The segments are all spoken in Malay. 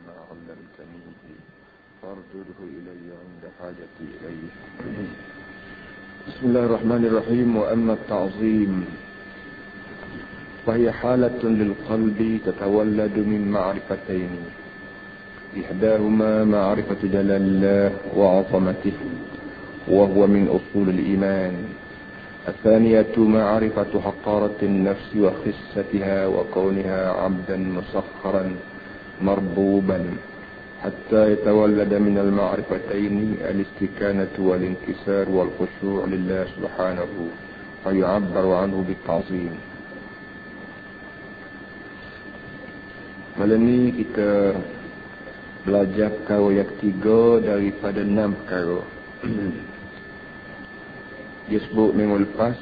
ما علمتنيه فارجله إلي عند حاجتي إليه. بسم الله الرحمن الرحيم. وأما التعظيم فهي حالة للقلب تتولد من معرفتين، إحداهما معرفة جلال الله وعظمته وهو من أصول الإيمان، الثانية معرفة حقارة النفس وخستها وكونها عبدا مسخرا مربوبا، حتى يتولد من المعرفتين الاستكانة والانكسار والخشوع لله سبحانه، فيعبر عنه بالتعظيم. Malam ni kita belajar perkara yang ketiga daripada 6 perkara. Dia sebut minggu lepas,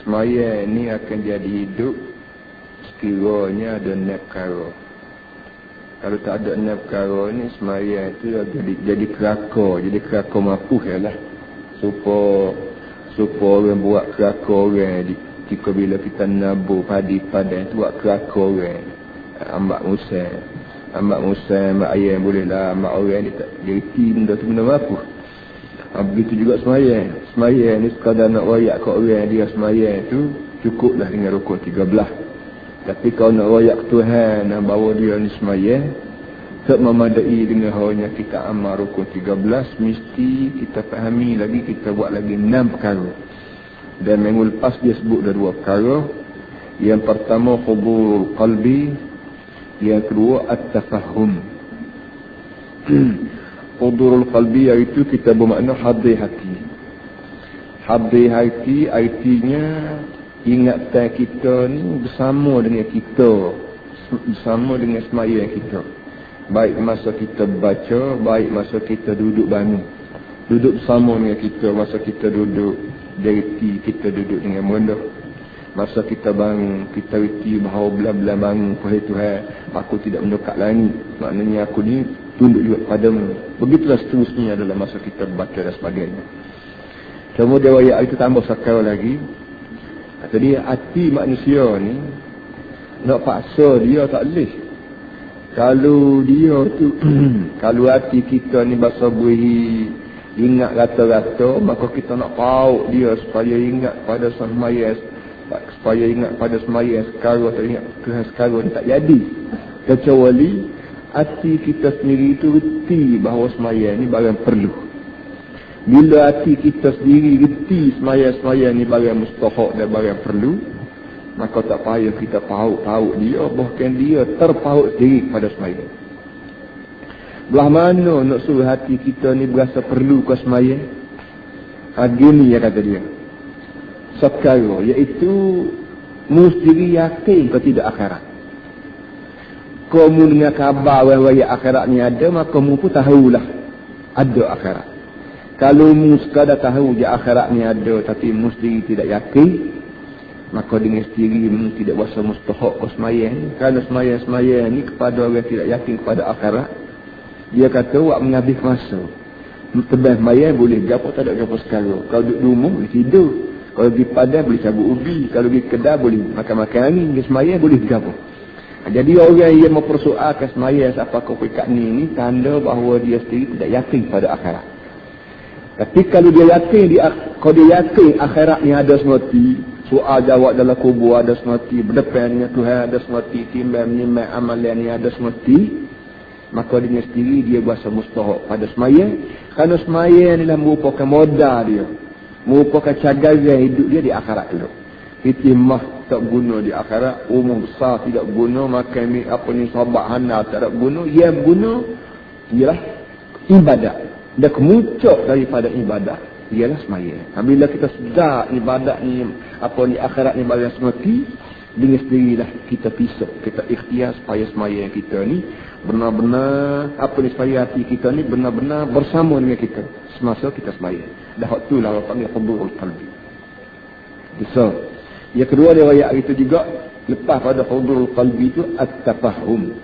semaya ni akan jadi hidup sekiranya ada 6 perkara. Kalau tak ada 6 perkara ni, semaya itu jadi keraka mampu lah. Supaya orang buat keraka orang jika bila kita nabur padi padan tu buat keraka orang. Ambak Musa, ambak ayam boleh lah, ambak orang ni tak jeriti benda tu benda mampu. Begitu juga semaya ni sekadar nak royak kat orang dia semaya tu cukuplah dengan rukun 13. Tapi kalau nak royak ke Tuhan dan bawa dia ni semaya tak memadai dengan hanya kita amal rukun 13, mesti kita fahami lagi, kita buat lagi 6 perkara. Dan minggu lepas dia sebut dah 2 perkara. Yang pertama hudurul qalbi, yang kedua at-tafahum. Hudurul qalbi iaitu kita bermakna hadir hati. Hadir hati artinya ingatan kita ni bersama dengan kita, bersama dengan semaya kita. Baik masa kita baca, baik masa kita duduk bangun, duduk bersama dengan kita. Masa kita duduk deriti, kita duduk dengan rendah. Masa kita bangun, kita reti bahawa belah-belah bangun pada Tuhan, aku tidak mendekat langit, maknanya aku ni tunduk juga kepadamu. Begitulah seterusnya dalam masa kita baca dan sebagainya. Kemudian ayat itu tambah sekali lagi. Kata dia, hati manusia ni nak paksa dia tak boleh. Kalau dia tu kalau hati kita ni bahasa beri ingat rata-rata, maka kita nak pauk dia supaya ingat pada semaya, supaya ingat pada semaya sekarang atau ingat Tuhan sekarang, tak jadi. Kecuali hati kita sendiri itu reti bahawa semaya ni barang perlu. Bila hati kita sendiri reti semaya ni barang mustahak dan barang perlu, maka tak payah kita pauk dia, bahkan dia terpauk sendiri pada semaya. Belah mana nak suruh hati kita ni berasa perlu ke semaya? Gini ya kata dia. Sekarang iaitu mesti yakin ke tidak akhirat. Kamu dengar khabar bahawa akhirat ni ada, maka kamu pun tahulah ada akhirat. Kalau mu sekadar tahu je akhirat ni ada tapi mu sendiri tidak yakin, maka dengan sendiri mu tidak berasa mustahak ke sembahyang. Kerana sembahyang ni kepada orang tidak yakin kepada akhirat, dia kata awak menghabis masa. Tebas sembahyang boleh gapo tak ada gapo sekarang. Kalau duduk rumah boleh tidur. Kalau pergi padang boleh cabut ubi. Kalau pergi kedai boleh makan-makan angin. Pergi sembahyang boleh gapo. Jadi orang yang mempersoalkan sembahyang siapa kau ikat ni tanda bahawa dia sendiri tidak yakin pada akhirat. Tapi kalau dia yakin akhirat ni ada semati, soal jawab dalam kubur ada semati, berdepan dengan Tuhan ada semati, timbang menimang amalan ni ada semati, maka dia sendiri dia berasa mustahak pada sembahyang. Kerana sembahyang ni merupakan modal dia, merupakan cagaran hidup dia di akhirat dulu. Hitimah tak guna di akhirat, umum besar tidak guna, makan apa ni sahabat hana tak guna. Yang guna ialah ibadat. Dia kemuncak daripada ibadat ialah sembahyang. Bila kita sedar ibadat ni apa ni akhirat ni barang semati, dengan sendirilah kita pisau, kita ikhtiar supaya sembahyang kita ni benar-benar apa ni, supaya hati kita ni benar-benar bersama dengan kita semasa kita sembahyang. Dah waktu lah apa panggil hudurul qalbi. So, yang kedua dia ayat itu juga lepas pada hudurul qalbi itu at-tafahum.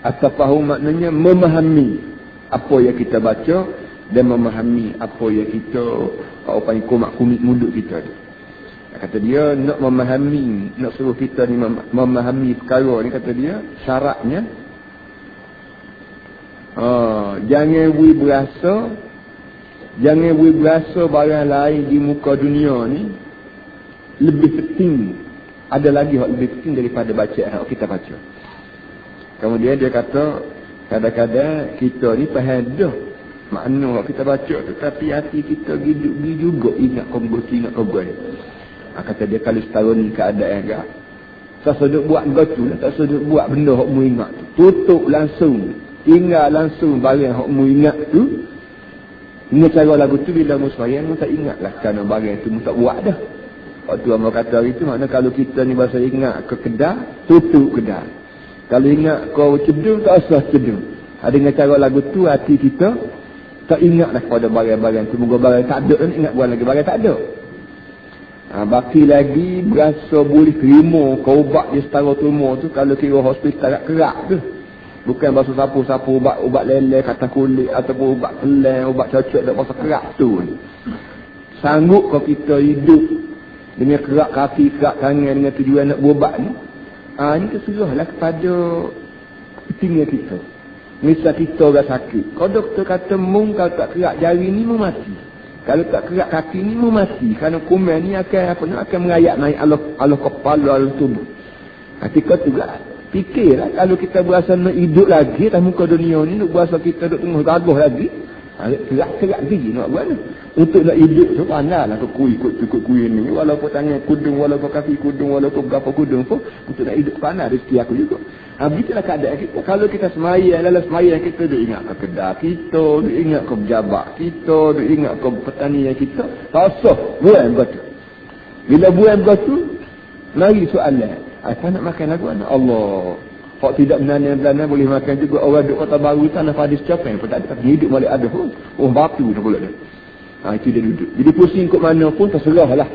At-tafahum maknanya memahami apa yang kita baca dan memahami apa yang kita apa yang kumat-kumit mulut kita tu. Kata dia nak memahami, nak suruh kita ni memahami perkara ni, kata dia syaratnya Jangan berasa barang lain di muka dunia ni lebih penting. Ada lagi yang lebih penting daripada bacaan yang kita baca. Kemudian dia kata, kadang-kadang kita ni faham dah makna yang kita baca tu, tapi hati kita pergi juga ingat kau ni. Kata dia, kalau setahun ni keadaan agak, tak sedut buat begitu lah, tak sedut buat benda yang mu ingat tu. Tutup langsung, tinggal langsung barang yang mu ingat tu. Ini cara lagu tu, bila mu sembahyang, mu tak ingat lah kerana barang tu mu tak buat dah. Waktu Amal kata hari tu, makna kalau kita ni bahasa ingat ke kedai, tutup kedai. Kalau ingat kau cedung, tak usah cedung. Dengan cara lagu tu, hati kita tak ingat dah pada barang-barang tu. Moga barang tak ada, ingat buat lagi barang tak ada. Baki lagi berasa boleh terima kau ubat dia setara tumor tu, kalau kira hospital kerak tu. Bukan bahasa sapu-sapu ubat lele, kata kulit, ataupun ubat keleng, ubat cocok dak bahasa kerak tu. Sanggup kau kita hidup dengan kerak kaki, kerak tangan dengan tujuan nak berubat ni. Ini terserahlah kepada kepentingan kita. Misal kita orang sakit, kalau doktor kata mung kalau tak kerak jari ni mu mati. Kalau tak kerak kaki ni mu mati. Kerana kuman ni akan merayak naik Allah kepala, Allah tubuh. Ketika tu fikirlah, kalau kita berasa nak hidup lagi atas muka dunia ni, nak berasa kita duduk tengah gagah lagi, kerak gigi nak buat ni. Untuk nak hidup tu pandailah ikut kuih ni. Walaupun tangan kudung, walaupun kaki kudung, walaupun berapa kudung pun, untuk nak hidup pandai rezeki aku juga. Begitulah keadaan kita. Kalau kita semayang, dalam semayang kita duk ingat ke kedai kita, duk ingat ke pejabat kita, duk ingat ke pertanian kita, tak usah buang betul. Bila buang betul, mari soalan, apa nak makan lagu anak Allah? Hak tidak benar-benar boleh makan juga. Orang duk Kota Baru tanah Fadis Capeng pun tak ada, tapi hidup balik ada pun. Batu tu pula dia. Itu dia duduk. Jadi pusing kot mana pun terserahlah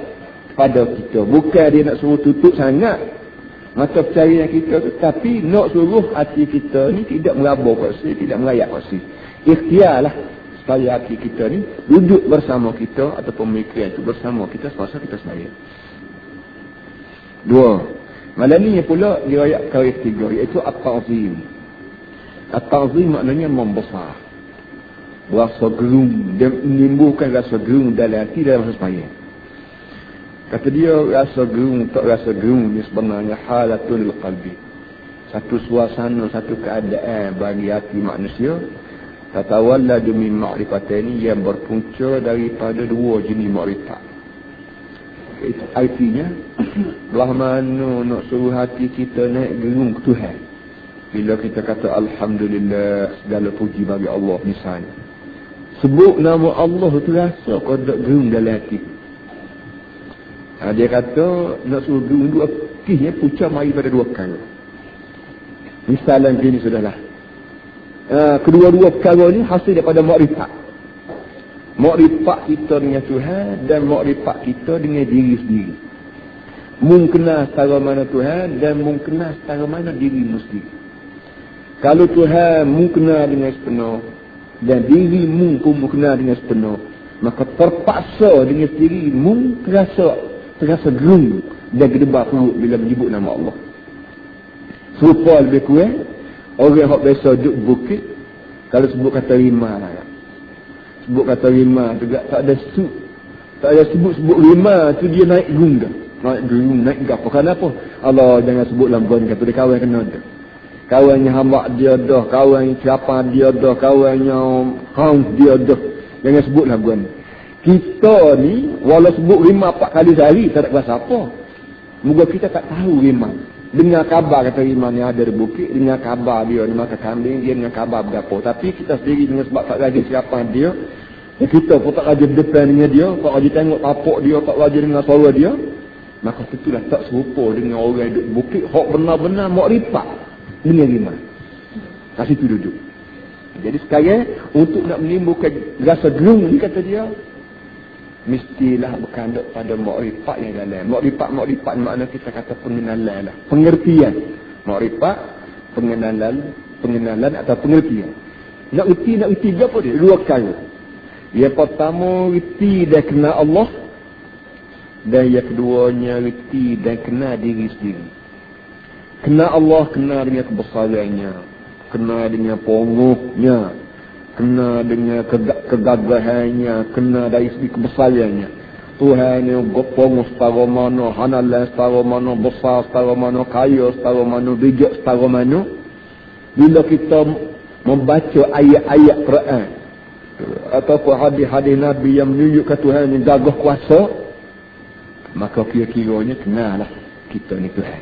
pada kita. Bukan dia nak suruh tutup sangat mata pencarian kita tu, tapi nak suruh hati kita ni tidak merabau kursi, tidak merayak kursi. Ikhtiarlah supaya hati kita ni duduk bersama kita, atau pemikiran itu bersama kita semasa kita sembahyang. 2. Malam ni pula diriwayat kali 3, iaitu at-ta'zim. At-ta'zim maknanya membesar, rasa gerung, dia menimbulkan rasa gerung dalam hati dalam masa sembahyang. Kata dia, rasa gerung tak rasa gerung ni sebenarnya halatul qalbi, satu suasana, satu keadaan bagi hati manusia. Tatawalladu min ma'rifatani, yang berpunca daripada dua jenis ma'rifat. Itu artinya belah mana nak suruh hati kita naik gerung ke Tuhan. Bila kita kata Alhamdulillah, segala puji bagi Allah misalnya, sebut nama Allah tu, rasa kau tak gerung dalam hati. Dia kata nak suruh gerung dua kisnya punca mari pada dua perkara. Misalnya gini sudahlah. Kedua-dua perkara ni hasil daripada makrifat. Makrifat kita dengan Tuhan dan makrifat kita dengan diri sendiri. Mung kenal setara mana Tuhan dan mung kenal setara mana dirimu sendiri. Kalau Tuhan mung kenal dengan sepenuh dan diri mung pun mung kenal dengan sepenuh, maka terpaksa dengan sendiri mung terasa gerung dan gedebar perut bila menyebut nama Allah. Serupa lebih kurang orang yang biasa duduk bukit, kalau sebut kata rima, sebut kata rima juga tak ada sebut rima tu, dia naik gerung dah. Naik gapa. Kenapa? Allah jangan sebut lambang, kata dia kawan kena dah. Kawannya hamba dia dah, kawannya siapa dia dah, kawannya kaum dia dah. Jangan sebut lambang. Kita ni walau sebut rima 4 kali sehari tak ada kuasa apa. Moga kita tak tahu rima. Dengar kabar kata rima ni ada di bukit, dengar kabar dia ni makan kambing, dia dengar kabar berapa. Tapi kita sendiri dengan sebab tak rajin siapa dia, kita pun tak rajin depan dengan dia, tak rajin tengok tapak dia, tak rajin dengar suara dia, maka itulah tak serupa dengan orang duduk bukit hak benar-benar makrifat dengan rima. Kat situ duduk. Jadi sekarang untuk nak menimbulkan rasa gerung ni, kata dia, mestilah berkanduk pada makrifat yang dalam. Makrifat makna kita kata pengenalan lah, pengertian. Makrifat, pengenalan atau pengertian. Nak erti apa dia? 2 perkara. Yang pertama, erti dan kenal Allah, dan yang keduanya, erti dan kenal diri sendiri. Kenal Allah, kenal dengan kebesarannya, kena dengan pongohnya, kena dengan kegagahannya, kena dari segi kebesarannya. Tuhan ni pongoh setara mana, hanalan setara mana, besar setara mana, kaya setara mana, bijak setara mana. Bila kita membaca ayat-ayat Quran ataupun hadis-hadis Nabi yang menunjukkan Tuhan ni gagah kuasa, maka kira-kiranya kenallah kita ni Tuhan.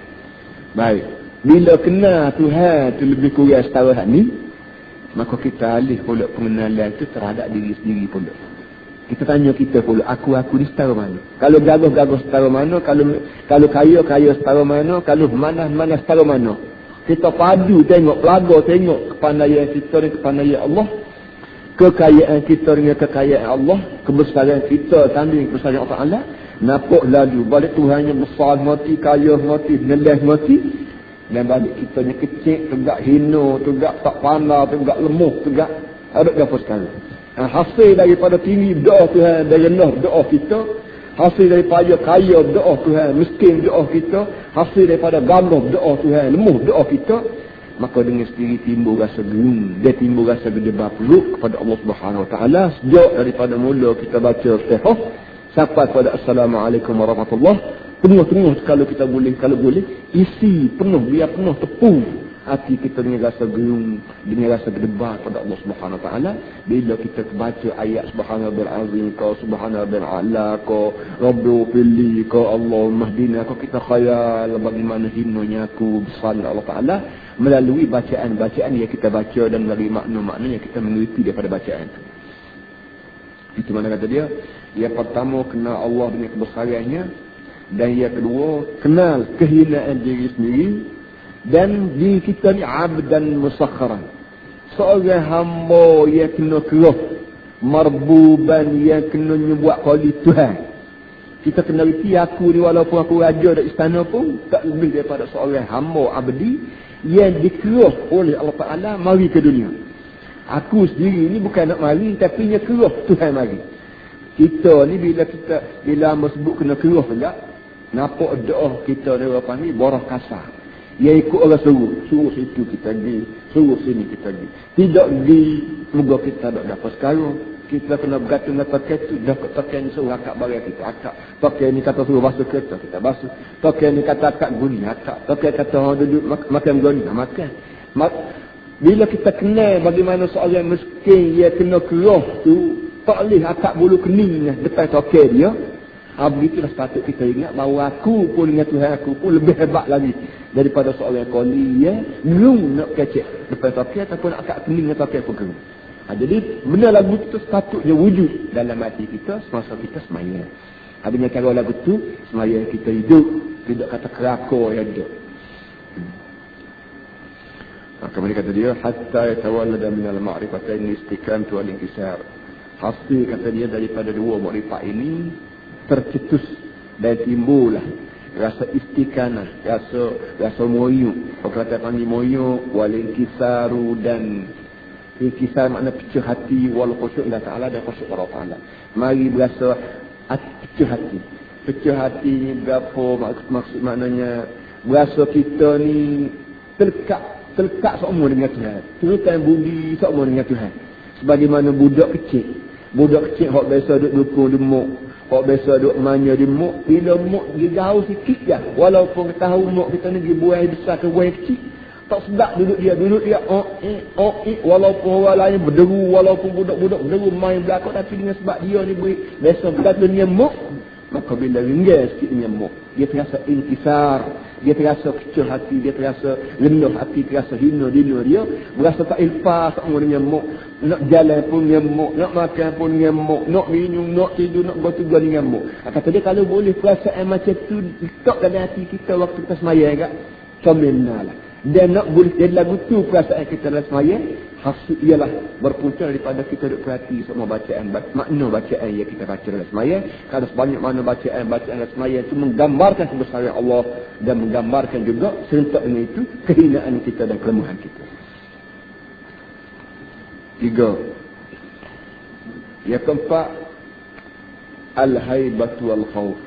Baik, bila kenal Tuhan tu lebih kurang setara ni, maka kita alih pula pengenalan tu terhadap diri sendiri pula. Kita tanya kita pula, aku ni setara mana? Kalau gagah setara mana? Kalau kaya setara mana? Kalau mana setara mana? Kita padu tengok, pelaga tengok kepandaian kita dengan kepandaian Allah, kekayaan kita dengan kekayaan Allah, kebesaran kita tanding kebesaran Allah Ta'ala. Nampak lalu balik Tuhan yang besar mati, kaya mati, nelah mati, dan balik kita yang kecil, tegak hina, tegak tak pandai, tegak lemah, tegak ada apa sekali. Hasil daripada tinggi doa Tuhan, dari rendah doa kita, hasil daripada kaya doa Tuhan, miskin doa kita, hasil daripada gagah doa Tuhan, lemah doa kita, maka dengan sendiri timbul rasa gerung, dia timbul rasa gedebah peluk kepada Allah Subhanahu Wa Taala sejak daripada mula kita baca Fatihah sampai kepada Assalamualaikum warahmatullahi. Penuh kalau kita boleh, kalau boleh isi penuh, biar penuh tepu hati kita dengan rasa gerung, dengan rasa gedebah kepada Allah Subhanahu Wa Taala. Bila kita baca ayat Subhanallah azim, ka Subhanallah ala, ka Rabbi fili, ka Allahumma hdina, ka kita khayal bagaimana hinanya aku besar Allah Taala melalui bacaan-bacaan yang kita baca dan dari makna-makna yang kita mengerti daripada bacaan itu. Itu mana kata dia? Yang pertama, kenal Allah dengan kebesarannya, dan yang kedua, kenal kehinaan diri sendiri. Dan diri kita ni abdan musakharan, seorang hamba yang kena kerah, marbuban yang kena nyubuat kali Tuhan. Kita kena reti aku ni walaupun aku raja di istana pun tak lebih daripada seorang hamba abdi yang dikerah oleh Allah Ta'ala mari ke dunia. Aku sendiri ni bukan nak mari, tapi nya kerah Tuhan mari. Kita ni bila hamba sebut kena kerah pula, nampak doa kita ni apa ni borah kasar. Ia ikut orang suruh situ kita pergi, suruh sini kita pergi. Tidak pergi, moga kita tak dapat sekarang. Kita kena bergantung dengan pakai tu. Pakai ni suruh akak barang kita akak. Pakai ni kata suruh basuh kereta, kita basuh. Pakai ni kata akak guni, akak. Pakai kata orang duduk makan guni, makan. Bila kita kenal bagaimana seorang miskin ia kena kerah tu, tak boleh akak bulu kening depan pakai dia. Begitulah sepatut kita ingat bahawa aku pun dengan Tuhan aku pun lebih hebat lagi daripada seorang koli ya gerung nak kecek depan topi ataupun nak kat kening atau topi pun gerung. Jadi benar lagu itu sepatutnya wujud dalam hati kita semasa kita semaya. Habisnya kalau lagu itu semaya kita hidup, tidak kata kerakor yang hidup. Kemudian kata dia hatta yatawallada min al-ma'rifatain istiqamatu wal-inkisar. Hasil kata dia daripada dua makrifat ini tercetus dan timbullah rasa istiqanah, rasa moyuk. Kata panggil moyuk, wal-inkisaru, dan inkisar makna pecah hati, wal khusyuk Allah Ta'ala dan khusyuk Allah Ta'ala. Mari berasa pecah hati. Pecah hati ni berapa maksud maknanya berasa kita ni terlekat seumur dengan Tuhan. Terutama budi seumur dengan Tuhan. Sebagaimana budak kecil hok biasa duduk dukung demuk, hok biasa duduk manja di muk, bila muk dia jauh sikit je, walaupun kita tahu muk kita ni dia buai besar ke buai kecil, tak sedap duduk dia walaupun orang lain berderu, walaupun budak-budak berderu main belakang, tapi dengan sebab dia ni biasa berkata dengan muk, maka bila ringgas sikit dengan muk, dia terasa inkisar, dia terasa kecil hati, dia terasa rendah hati, terasa hina diri dia, berasa tak ilfah semua dengan muk. Nak jalan pun nyemuk, nak makan pun nyemuk, nak minum, nak tidur, nak bertugas nyemuk. Kata dia kalau boleh perasaan macam tu letak dalam hati kita waktu kita semaya kan, comel lah. Dan nak boleh jadi lagu tu perasaan kita dalam semaya, hasil ialah berpunca daripada kita duk perhati semua bacaan, makna bacaan yang kita baca dalam semaya. Kalau sebanyak mana bacaan dalam semaya itu menggambarkan kebesaran Allah dan menggambarkan juga serentak dengan itu kehinaan kita dan kelemahan kita. 3. Yang keempat, al-haibatu wal-khawf.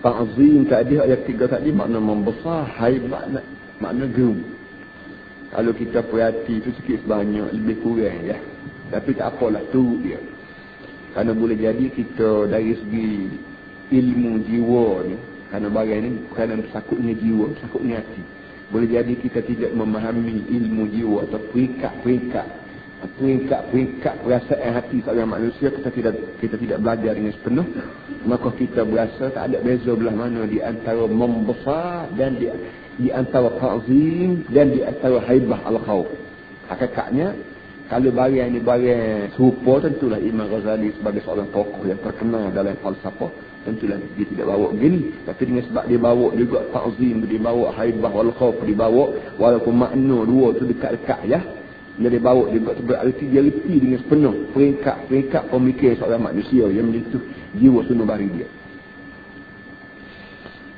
Ta'zim tadi, ayat 3 tadi makna membesar, haibat makna gerung. Kalau kita perhati tu sikit sebanyak lebih kurang ya. Tapi tak apalah, turut dia. Kerana boleh jadi kita dari segi ilmu jiwa ni, kerana barang ni kerana sakutnya jiwa, sakutnya hati. Boleh jadi kita tidak memahami ilmu jiwa atau peringkat perasaan hati seorang manusia. Kita tidak belajar dengan sepenuh, maka kita berasa tak ada beza belah mana di antara membesar dan di antara ta'zim dan di antara haibah al-khawf. Hakikatnya kalau barang ni barang serupa, tentulah Imam Ghazali sebagai seorang tokoh yang terkenal dalam falsafah, tentulah dia tidak bawa begini. Tapi dengan sebab dia bawa juga ta'zim, dia bawa haibah wal khawf, dia bawa walaupun makna dua tu dekat-dekat ya. Dia bawa dia berarti dia reti dengan sepenuh peringkat pemikir seorang manusia yang menyentuh jiwa sunubari dia.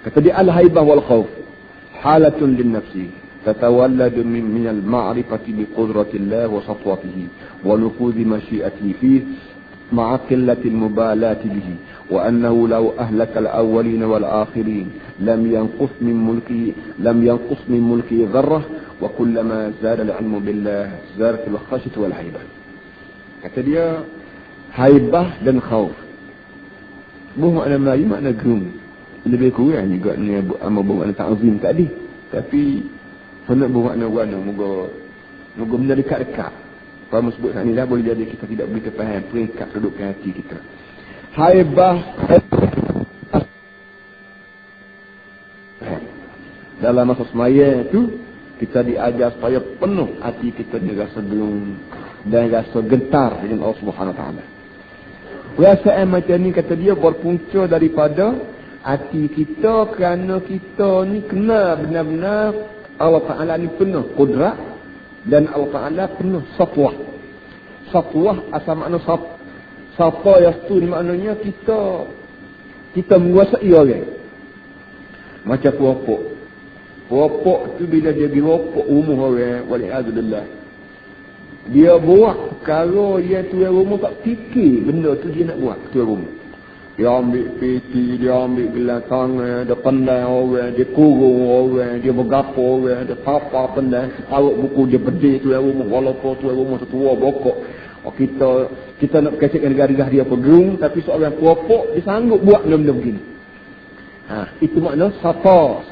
Kata dia al-haibah wal khawf halatun lin nafsi تتولد من المعرفة بقدرة الله وسطوته ونفوذ مشيئته فيه مع قلة المبالاة به، وأنه لو أهلك الأولين والآخرين لم ينقص من ملكه ذرة، وكلما زاد العلم بالله زادت الخشية والهيبة. Kata dia haibah dan khauf. Bukan makna Melayu, makna gerung. Lebih kurang juga ni makna ta'zim tadi. Tapi nak bermakna guna moga benda dekat-dekat. Kalau sebut saat ni dah boleh jadi kita tidak boleh faham peringkat kedudukan hati kita. Haibah dalam masa semaya itu kita diajar supaya penuh hati kita dengan rasa gelung dan rasa gentar dengan Allah Subhanahu Wa Taala. Perasaan macam ni kata dia berpunca daripada hati kita, kerana kita ni kena benar-benar Allah Ta'ala ni penuh kudrat dan Allah Ta'ala penuh satwah. Satwah asal makna sapa yang tu ni maknanya kita menguasai orang. Macam puapok. Puapok tu bila dia diropok rumah orang, wali'adzubillah, dia buat perkara yang tuan rumah tak fikir benda tu dia nak buat tuan rumah. Dia ambil peti, dia ambil gelang tangan, dia pandang orang, dia kurung orang, dia bergapa orang, dia papa pandang, taruh buku dia bedih tu rumah, walaupun tu rumah setua bokok. Oh, kita nak kecekkan negara dia pegung, tapi seorang puapok dia sanggup buat benda-benda begini. Itu makna satwah.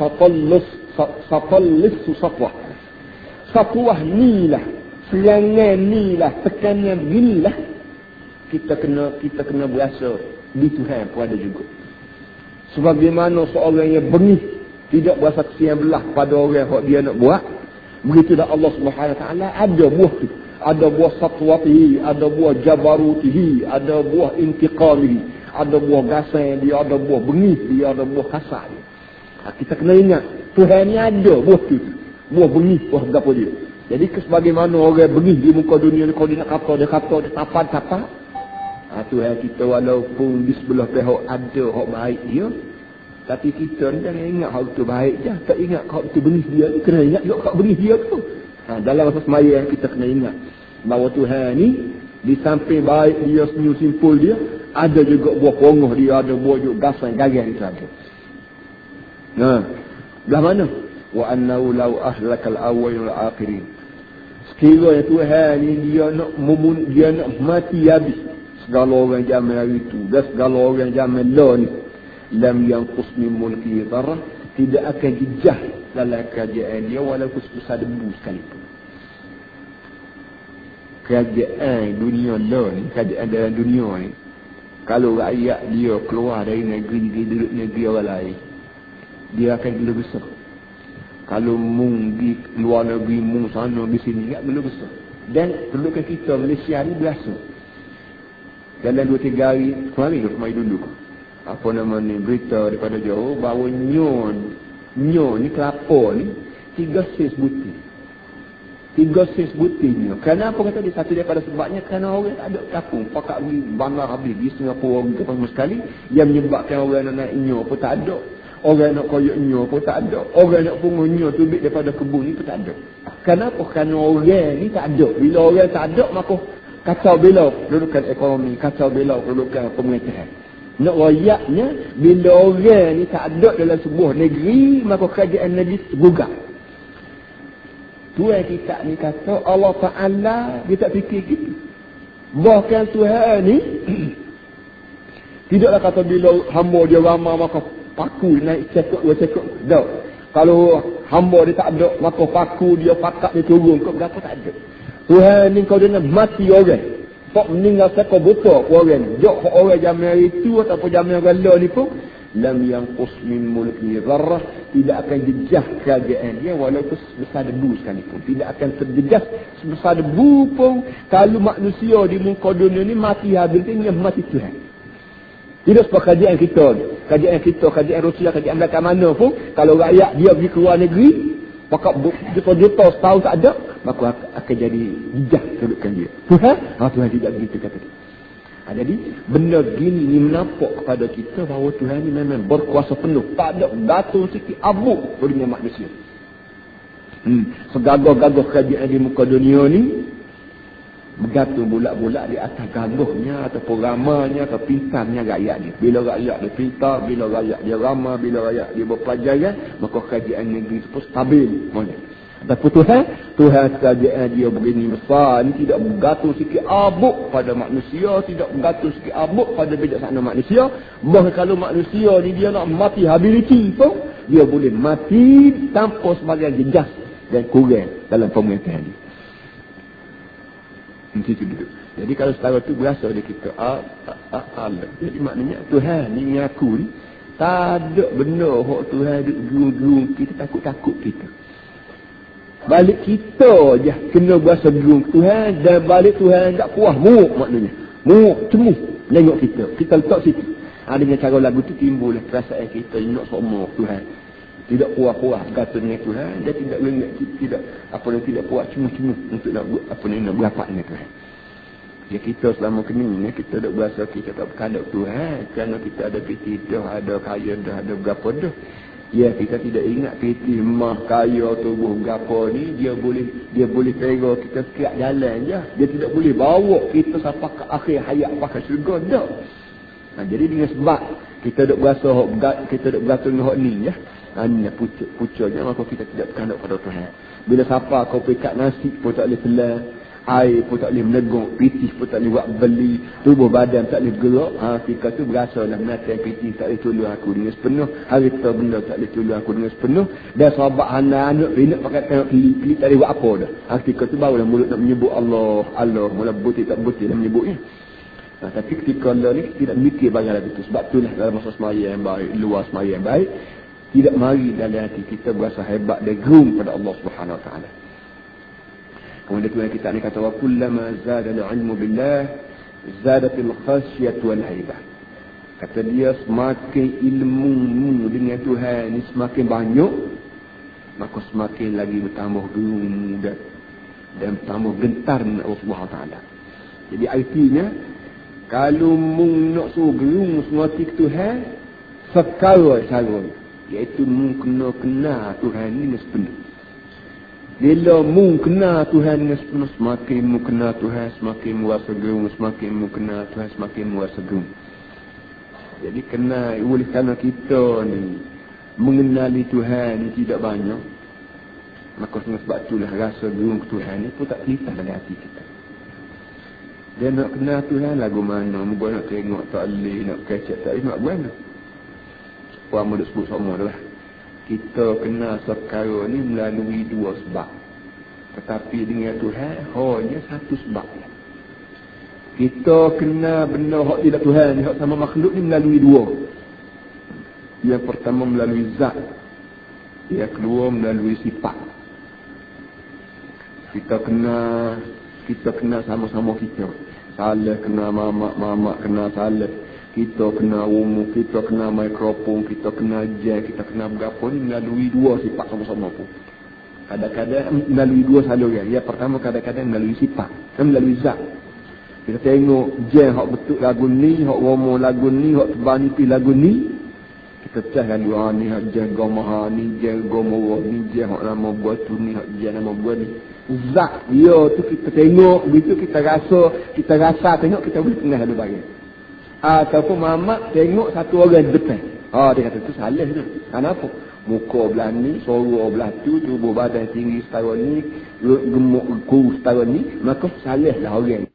Satwah ni lah, serangan ni lah, tekanan ni lah. Kita kena berasa di Tuhan pun ada juga. Sebagaimana seorang yang bengih tidak berasa kesian belah pada orang yang dia nak buat, begitu dah Allah Subhanahu Wa Taala ada buah tu. Ada buah satwatihi, ada buah jabarutihi, ada buah intiqamihi, ada buah gasan dia, ada buah bengih dia, ada buah kasar dia. Kita kena ingat Tuhan ni ada buah tu, buah bengih, buah apa dia. Jadi sebagaimana orang bengih di muka dunia ni, kalau dia nak kata, dia tapat. Tuhan kita walaupun di sebelah pihak ada hak baik dia, tapi kita ni jangan ingat hak tu baik je. Tak ingat hak tu benih dia, kena ingat juga hak benih dia tu. Dalam masa semaya kita kena ingat bahawa Tuhan ni di samping baik dia, senyum simpul dia, ada juga buah pongoh dia, ada buah juga gasan gagal itu ada. Belah mana? Wa annahu law ahlakal awwal wal akhirin. Sekiranya Tuhan ni dia nak mati habis segala orang zaman hari itu dan segala orang zaman lain, lam yanqus min mulki dharrah, tidak akan jejah dalam kerajaan dia walaupun sebesar debu sekalipun. Kerajaan dunia lain, kerajaan dalam dunia ni, kalau rakyat dia keluar dari negeri duduk negeri orang lain, dia akan gila besar. Kalau mung di luar negeri, mung sana di sini, tak gila besar. Dan kedudukan kita Malaysia ni biasa. Dalam 2-3 hari kemarin dulu apa nama ni, berita daripada jauh bahawa nyo ni kelapa ni 3 ses butir. 3 ses butirnya. Kenapa kata dia? Satu daripada sebabnya kerana orang tak ada kapung, pakak pergi bandar habis di Singapura ke sama sekali, yang menyebabkan orang nak naik nyo pun tak ada. Orang nak koyok nyo pun tak ada. Orang nak pungut nyo tu daripada kebun ni pun tak ada. Kenapa? Kerana orang ni tak ada. Bila orang tak ada, maka kacau belau kedudukan ekonomi, kacau belau kedudukan pemerintahan. Nak rakyatnya, bila orang ni tak ada dalam sebuah negeri, maka kerajaan negeri gugur. Tuhan kita ni kata Allah Ta'ala dia tak fikir gitu. Bahkan Tuhan ni tidaklah kata bila hamba dia ramai maka paku naik cekuk dua cekuk. Tak. Kalau hamba dia tak ada maka paku dia pakat dia turun ke berapa tak ada. Tuhan ni kau dia nak mati orang. Pak meninggal sekor buta orang. Jok orang zaman itu ataupun zaman gala ni pun lam yanqus min mulki zarrah, tidak akan jejah kerajaan dia walaupun sebesar debu sekalipun. Tidak akan terjejas sebesar debu pun kalau manusia di muka dunia ni mati habis dia mati Tuhan. Tidak sebab kerajaan kita, kerajaan Rusia, kerajaan belakang mana pun kalau rakyat dia pergi ke luar negeri pakat juta-juta setahun tak ada, maka akan jadi jejah kedudukan dia. Tuhan? Tuhan tidak begitu kata dia. Jadi benda gini ni menampak kepada kita bahawa Tuhan ni memang berkuasa penuh. Tak ada gatul sikit abuk dengan manusia. Segagah-gagah kerajaan di muka dunia ni bergantung bulat-bulat di atas gagahnya ataupun ramanya atau pintarnya rakyat dia. Bila rakyat dia pintar, bila rakyat dia ramah, bila rakyat dia berpelajaran, maka kerajaan negeri itu pun stabil. Tapi Tuhan kerajaan dia begini besar ni tidak bergantung sikit abuk pada manusia, tidak bergantung sikit abuk pada bijaksana manusia. Bahkan kalau manusia ni dia nak mati habiliti pun dia boleh mati tanpa sebagian jejas dan kurang dalam pemerintahan dia. Itu duduk. Jadi kalau setara tu berasa dia kita Allah. Jadi maknanya Tuhan ni mengaku ni tak ada benda hak Tuhan duk gerung-gerung kita takut-takut kita. Balik kita je kena berasa gerung Tuhan dan balik Tuhan tak puas muak maknanya. Muak cemu tengok kita. Kita letak situ. Dengan cara lagu tu timbul perasaan kita nak sama Tuhan. Tidak puas-puas kata dengan Tuhan, dia tidak ingat tidak apa yang tidak puas cuma-cuma untuk nak buat apa yang nak berapat dengan Tuhan. Ya kita selama kini kita tak berasa kita tak berkadap Tuhan kerana kita ada piti dah, ada kaya dah, ada berapa dah. Ya kita tidak ingat piti mah kaya tubuh berapa ni dia boleh kira kita sekiat jalan je. Dia tidak boleh bawa kita sampai ke akhir hayat pakai syurga dah. Jadi dengan sebab kita tak berasa kita tak berasa dengan hak ni ya. Ini pucuknya maka kita tidak berkandap pada Tuhan. Bila siapa kau pekat nasi pun tak boleh telan, air pun tak boleh meneguk, pitih pun tak boleh buat beli, tubuh badan tak boleh gerak, ketika tu berasalah menatang pitih tak boleh tolong aku dengan sepenuh, harta benda tak boleh tolong aku dengan sepenuh, dan sahabat anak-anak rinat pakai tengok keli tak boleh buat apa dah. Ketika tu barulah mulut nak menyebut Allah, mula butir tak butir nak menyebutnya. Tapi ketika Allah ni tidak mikir barang lagi tu. Sebab itulah dalam masa semaya yang baik, luar semaya yang baik, tidak mari dalam hati kita berasa hebat dan gerung pada Allah Subhanahu Wa Taala. Kemudian Tuhan kita ni kata wa kullama zada al-ilmu billah zadatil khasyah wal haibah. Kata dia semakin ilmu dengan Tuhan ni semakin banyak, maka semakin lagi bertambah gerung dan bertambah gentar dengan Allah Subhanahu Wa Taala. Jadi artinya kalau mung nak suruh gerung semua Tuhan sekarang iaitu mu kena Tuhan ni sepenuh. Bila mu kena Tuhan ni sepenuh, semakin mu kena Tuhan, semakin mu rasa gerung, semakin mu kena Tuhan, semakin mu rasa gerung. Jadi kena oleh kerana kita ni mengenali Tuhan ni tidak banyak, maka sebab itulah rasa gerung ke Tuhan ni pun tak terlihat dalam hati kita. Dia nak kenal Tuhan lagu mana, mu nak tengok tak boleh, nak kecek tak boleh, nak buat mana? Puan muda sebut semua adalah kita kenal sekarang ni melalui dua sebab. Tetapi dengan Tuhan hanya satu sebab. Kita kenal benda hak tidak Tuhan, hak sama makhluk ni melalui dua. Yang pertama melalui zat, yang kedua melalui sifat. Kita kenal sama-sama kita. Saleh kenal mamak kenal saleh. Kita kena umur, kita kena mikrofon, kita kena jam, kita kena berapa ni melalui dua sifat sama-sama pun. Kadang-kadang melalui dua saluran. Yang pertama kadang-kadang melalui sifat, melalui zat. Kita tengok jam hak betul lagu ni, hak umur lagu ni, hak tebal ni lagu ni. Kita cakap dua ni hak jam gomaha ni, jam gomawa ni, jam hak nama buat tu ni, hak jam nama buat ni. Zat dia tu kita tengok, begitu kita rasa tengok kita boleh kenal ada bagian. Ataupun mamak tengok satu orang di depan. Dia kata tu salah tu. Kenapa? Muka belah ni, suara belah tu, tubuh badan tinggi setara ni, gemuk kurus setara ni, maka salihlah orang.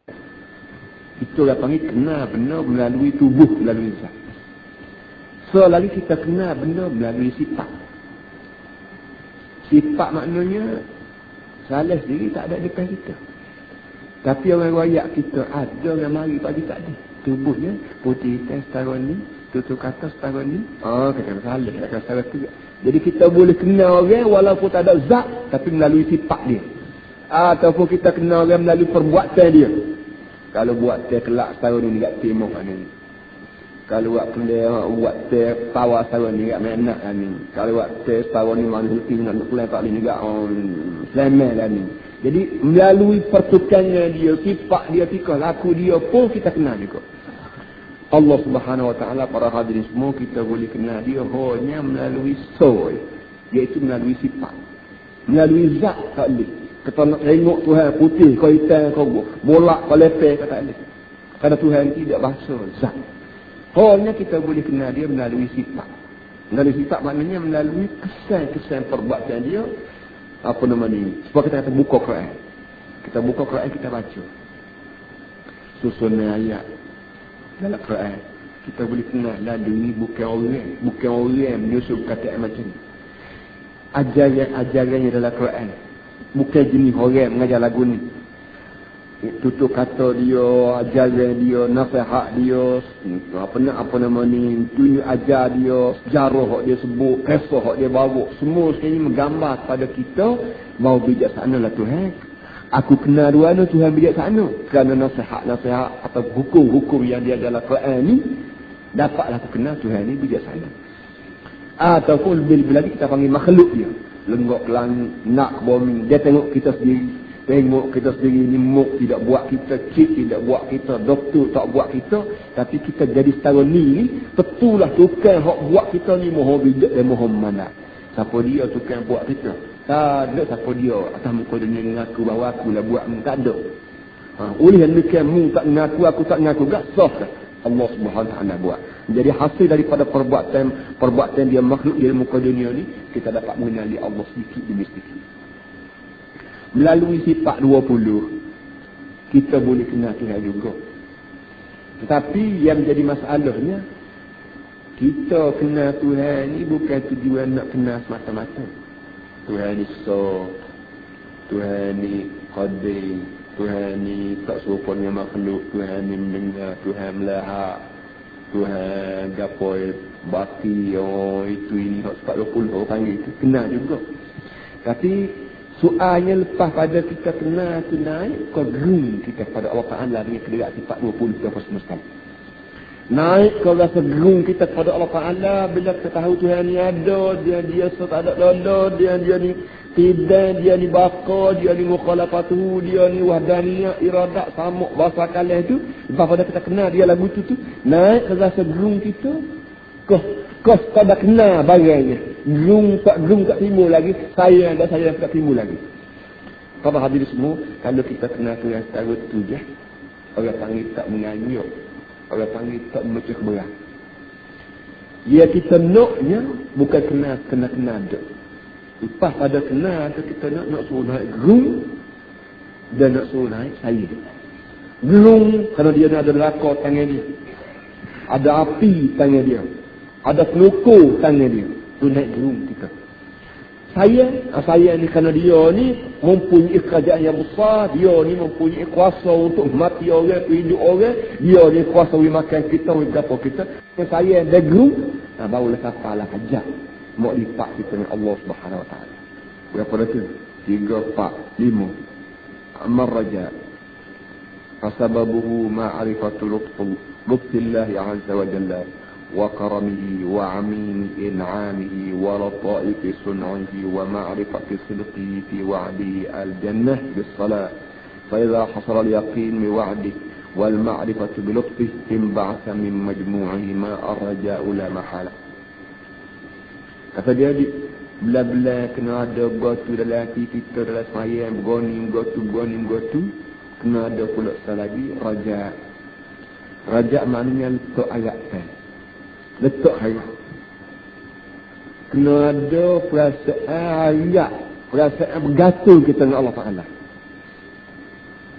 Itu dah panggil kenal benar melalui tubuh, melalui zat. So lagi kita kenal benar melalui sifat. Sifat maknanya salih sendiri tak ada depan kita. Tapi orang royak kita ada yang mari pagi tak ada. Tubuhnya putih hitam setara ni, tutup kata setara ni. Kata salih, kata setara tu. Jadi kita boleh kenal orang walaupun tak ada zat, tapi melalui sifat dia. Ataupun kita kenal orang melalui perbuatan dia. Kalau buat teh kelak setara ni dekat timur ni. Kalau buat teh tawa setara ni dekat menak ni. Kalau buat teh setara ni mana hati nak keluar tak ni dekat Selamat lah ni. Jadi melalui pertukannya dia, sifat dia, tika laku dia pun kita kenal juga. Allah Subhanahu Wa Taala, para hadirin semua, kita boleh kenal dia hanya melalui soul, iaitu melalui sifat. Melalui zat tak boleh. Kita nak tengok Tuhan putih, kau hitam, kau bolak, kau lepeh, kau tak boleh. Kerana Tuhan tidak bahasa zat. Hanya kita boleh kenal dia melalui sifat. Melalui sifat maknanya melalui kesan-kesan perbuatan dia. Apa nama ni? Sebab kita kata buka Quran. Kita buka Quran, kita baca susunan ayat dalam Quran. Kita boleh kenal lalu ni bukan orang menyusun kata macam ni. Ajarannya dalam Quran bukan jenis orang mengajar lagu ni. Tutup kata dia, ajaran dia, nasihat dia, apa nama ni, tunjuk ajar dia, sejarah hak dia sebut, kisah hak dia bawa, semua sekali menggambar kepada kita bahawa bijaksana lah Tuhan. Aku kenal dua ni Tuhan bijaksana. Kerana nasihat atau hukum-hukum yang dia dalam Quran ni, dapatlah aku kenal Tuhan ni bijaksana. Ataupun lebih-lebih lagi kita panggil makhluk dia. Lenggok langit, nak bumi, dia tengok kita sendiri. Tengok kita sendiri ni, muk tidak buat kita, cik tidak buat kita, doktor tak buat kita. Tapi kita jadi setara ni, betulah tukang hak buat kita ni moho bijak dan moho mana. Siapa dia tukang buat kita? Tak ada siapa dia atas muka dunia mengaku bahawa aku lah buat ni. Tak ada. Oleh yang demikian mu tak mengaku, aku tak mengaku, gak sah dah. Allah Subhanahu Wa Taala buat. Jadi hasil daripada perbuatan dia makhluk di muka dunia ni, kita dapat mengenali Allah sedikit demi sedikit. Melalui sifat 20, kita boleh kenal Tuhan juga. Tetapi yang jadi masalahnya, kita kenal Tuhan ni bukan tujuan nak kenal semata-mata. Tuhan ni Tuhan ni qadir, Tuhan ni tak serupa dengan makhluk, Tuhan ni mendengar, Tuhan melahap, Tuhan gapai baki, itu ini hak sebab 20 orang panggil itu, kenal juga. Tapi soalnya lepas pada kita kenal tu naik, kau gerung kita pada Allah Ta'ala dengan kederat sifat 20 apa semesta. Naik kau rasa gerung kita kepada Allah Ta'ala bila kita tahu Tuhan ni ada, dia tak ada lala, dia ni tidak, dia ni baka, dia ni mukhalafatuhu, dia ni wahdaniyah, iradat, samuk, bahasa kalah tu. Lepas pada kita kenal dia lagu tu, naik kau rasa gerung kita, kau dah kenal barangnya. Gerung tak timbul lagi, sayang tak timbul lagi. Para hadirin semua, kalau kita kenal Tuhan secara tu je, orang panggil tak menganyuk. Orang panggil tak memecah berat. Ya kita naknya bukan kenal dak. Lepas pada kenal tu kita nak suruh naik gerung dan nak suruh naik sayur. Gerung kerana dia ada neraka tangan dia. Ada api tangan dia. Ada pelukur tangan dia. Tu naik gerung kita. Saya ni kerana dia ni mempunyai kerajaan yang besar, dia ni mempunyai kuasa untuk mati orang, hidup orang, dia ni kuasa untuk makan kita, untuk berapa kita. Saya dah gerung, barulah sapalah hajat. Mau lipat kita dengan Allah Subhanahu Wa Taala. Berapa dah tu? 3, 4, 5. Amar raja. Fasababuhu ma'rifatul lutfillah azza wa jalla. وكرمه وعميم إنعامه ولطائف صنعه ومعرفة صدقه في وعده الجنة بالصلاة فإذا حصل اليقين بوعده والمعرفة بلطفه انبعث من مجموعهما الرجاء لا محالة. Kata dia bila kena ada gotu dalam hati kita, dalam sayang bergoning gotu kena ada pula lagi raja maknanya letak ayat letak harap. Kena ada perasaan harap, perasaan bergantung kita dengan Allah Ta'ala.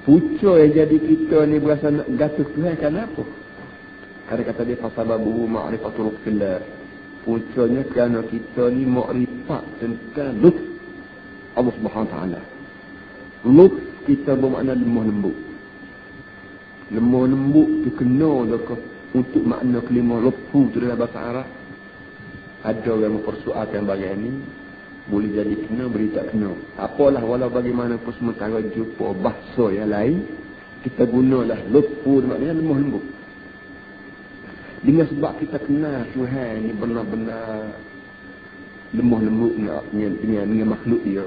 Pucuk yang jadi kita ni berasa nak gantung Tuhan kenapa? Ada kata dia fasababu ma'rifatul fillah. Pucuknya kerana kita ni makrifat tentang lutf Allah Subhanahu Wa Ta'ala. Lutf kita bermakna lemah lembut. Lemah lembut tu kena untuk makna kelima lutfu tu dalam bahasa Arab. Ada orang mempersoalkan bagian ni, boleh jadi kena, boleh tak kena. Apalah, walau bagaimanapun sementara jumpa bahasa yang lain, kita gunalah lutfu maknanya lemah lembut. Dengan sebab kita kenal Tuhan ni benar-benar lemah lembut dengan makhluk dia.